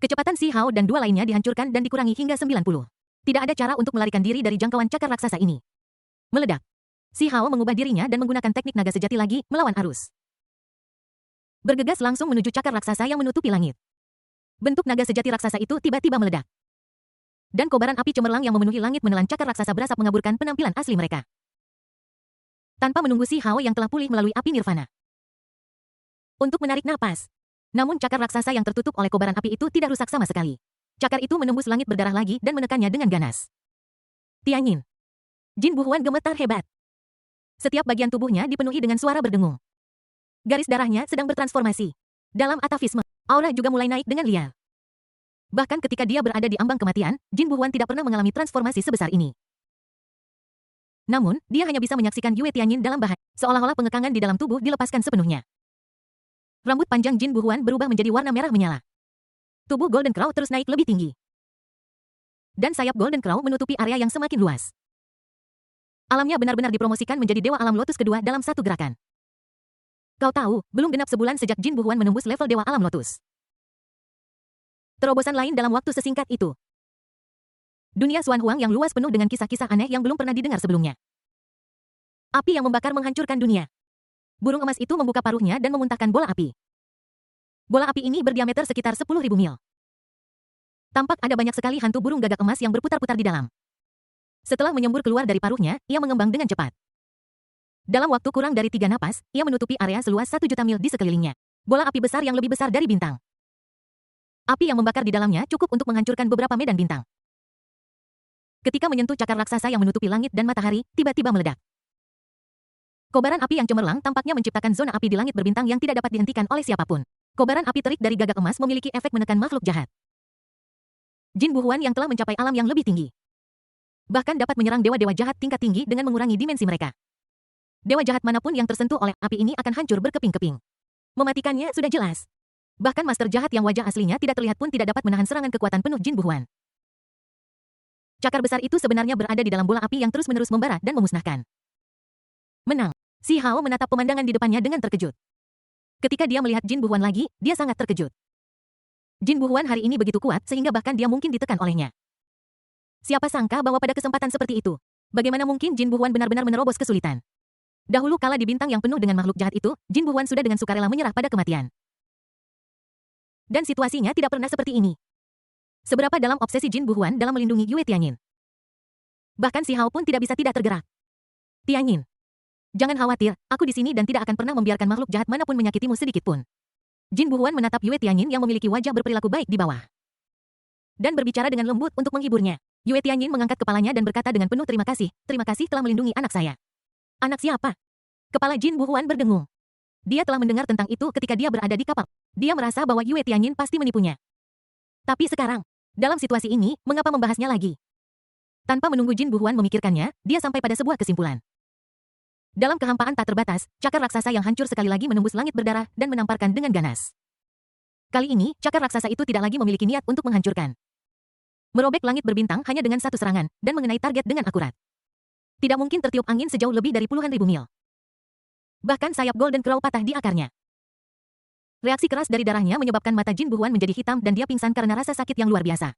S1: Kecepatan Si Hao dan dua lainnya dihancurkan dan dikurangi hingga 90. Tidak ada cara untuk melarikan diri dari jangkauan cakar raksasa ini. Meledak. Si Hao mengubah dirinya dan menggunakan teknik naga sejati lagi, melawan arus. Bergegas langsung menuju cakar raksasa yang menutupi langit. Bentuk naga sejati raksasa itu tiba-tiba meledak. Dan kobaran api cemerlang yang memenuhi langit menelan cakar raksasa berasap mengaburkan penampilan asli mereka. Tanpa menunggu Si Hao yang telah pulih melalui api nirvana. Untuk menarik napas. Namun cakar raksasa yang tertutup oleh kobaran api itu tidak rusak sama sekali. Cakar itu menembus langit berdarah lagi dan menekannya dengan ganas. Tianyin. Jin Buhuan gemetar hebat. Setiap bagian tubuhnya dipenuhi dengan suara berdengung. Garis darahnya sedang bertransformasi. Dalam atavisme, aura juga mulai naik dengan liar. Bahkan ketika dia berada di ambang kematian, Jin Buhuan tidak pernah mengalami transformasi sebesar ini. Namun, dia hanya bisa menyaksikan Yue Tianyin dalam bahaya, seolah-olah pengekangan di dalam tubuh dilepaskan sepenuhnya. Rambut panjang Jin Buhuan berubah menjadi warna merah menyala. Tubuh Golden Crow terus naik lebih tinggi. Dan sayap Golden Crow menutupi area yang semakin luas. Alamnya benar-benar dipromosikan menjadi Dewa Alam Lotus kedua dalam satu gerakan. Kau tahu, belum genap sebulan sejak Jin Buhuan menembus level Dewa Alam Lotus. Terobosan lain dalam waktu sesingkat itu. Dunia Xuan Huang yang luas penuh dengan kisah-kisah aneh yang belum pernah didengar sebelumnya. Api yang membakar menghancurkan dunia. Burung emas itu membuka paruhnya dan memuntahkan bola api. Bola api ini berdiameter sekitar 10.000 mil. Tampak ada banyak sekali hantu burung gagak emas yang berputar-putar di dalam. Setelah menyembur keluar dari paruhnya, ia mengembang dengan cepat. Dalam waktu kurang dari 3 napas, ia menutupi area seluas 1 juta mil di sekelilingnya. Bola api besar yang lebih besar dari bintang. Api yang membakar di dalamnya cukup untuk menghancurkan beberapa medan bintang. Ketika menyentuh cakar raksasa yang menutupi langit dan matahari, tiba-tiba meledak. Kobaran api yang cemerlang tampaknya menciptakan zona api di langit berbintang yang tidak dapat dihentikan oleh siapapun. Kobaran api terik dari gagak emas memiliki efek menekan makhluk jahat. Jin Buhuan yang telah mencapai alam yang lebih tinggi. Bahkan dapat menyerang dewa-dewa jahat tingkat tinggi dengan mengurangi dimensi mereka. Dewa jahat manapun yang tersentuh oleh api ini akan hancur berkeping-keping. Mematikannya sudah jelas. Bahkan master jahat yang wajah aslinya tidak terlihat pun tidak dapat menahan serangan kekuatan penuh Jin Buhuan. Cakar besar itu sebenarnya berada di dalam bola api yang terus-menerus membara dan memusnahkan. Menang. Si Hao menatap pemandangan di depannya dengan terkejut. Ketika dia melihat Jin Buhuan lagi, dia sangat terkejut. Jin Buhuan hari ini begitu kuat sehingga bahkan dia mungkin ditekan olehnya. Siapa sangka bahwa pada kesempatan seperti itu, bagaimana mungkin Jin Buhuan benar-benar menerobos kesulitan. Dahulu kala di bintang yang penuh dengan makhluk jahat itu, Jin Buhuan sudah dengan sukarela menyerah pada kematian. Dan situasinya tidak pernah seperti ini. Seberapa dalam obsesi Jin Buhuan dalam melindungi Yue Tianyin. Bahkan si Hao pun tidak bisa tidak tergerak. Tianyin, jangan khawatir, aku di sini dan tidak akan pernah membiarkan makhluk jahat manapun menyakitimu sedikit pun. Jin Buhuan menatap Yue Tianyin yang memiliki wajah berperilaku baik di bawah. Dan berbicara dengan lembut untuk menghiburnya. Yue Tianyin mengangkat kepalanya dan berkata dengan penuh terima kasih telah melindungi anak saya. Anak siapa? Kepala Jin Buhuan berdengung. Dia telah mendengar tentang itu ketika dia berada di kapal. Dia merasa bahwa Yue Tianyin pasti menipunya. Tapi sekarang, dalam situasi ini, mengapa membahasnya lagi? Tanpa menunggu Jin Buhuan memikirkannya, dia sampai pada sebuah kesimpulan. Dalam kehampaan tak terbatas, cakar raksasa yang hancur sekali lagi menembus langit berdarah dan menamparkan dengan ganas. Kali ini, cakar raksasa itu tidak lagi memiliki niat untuk menghancurkan. Merobek langit berbintang hanya dengan satu serangan, dan mengenai target dengan akurat. Tidak mungkin tertiup angin sejauh lebih dari puluhan ribu mil. Bahkan sayap Golden Crow patah di akarnya. Reaksi keras dari darahnya menyebabkan mata Jin Buhuan menjadi hitam dan dia pingsan karena rasa sakit yang luar biasa.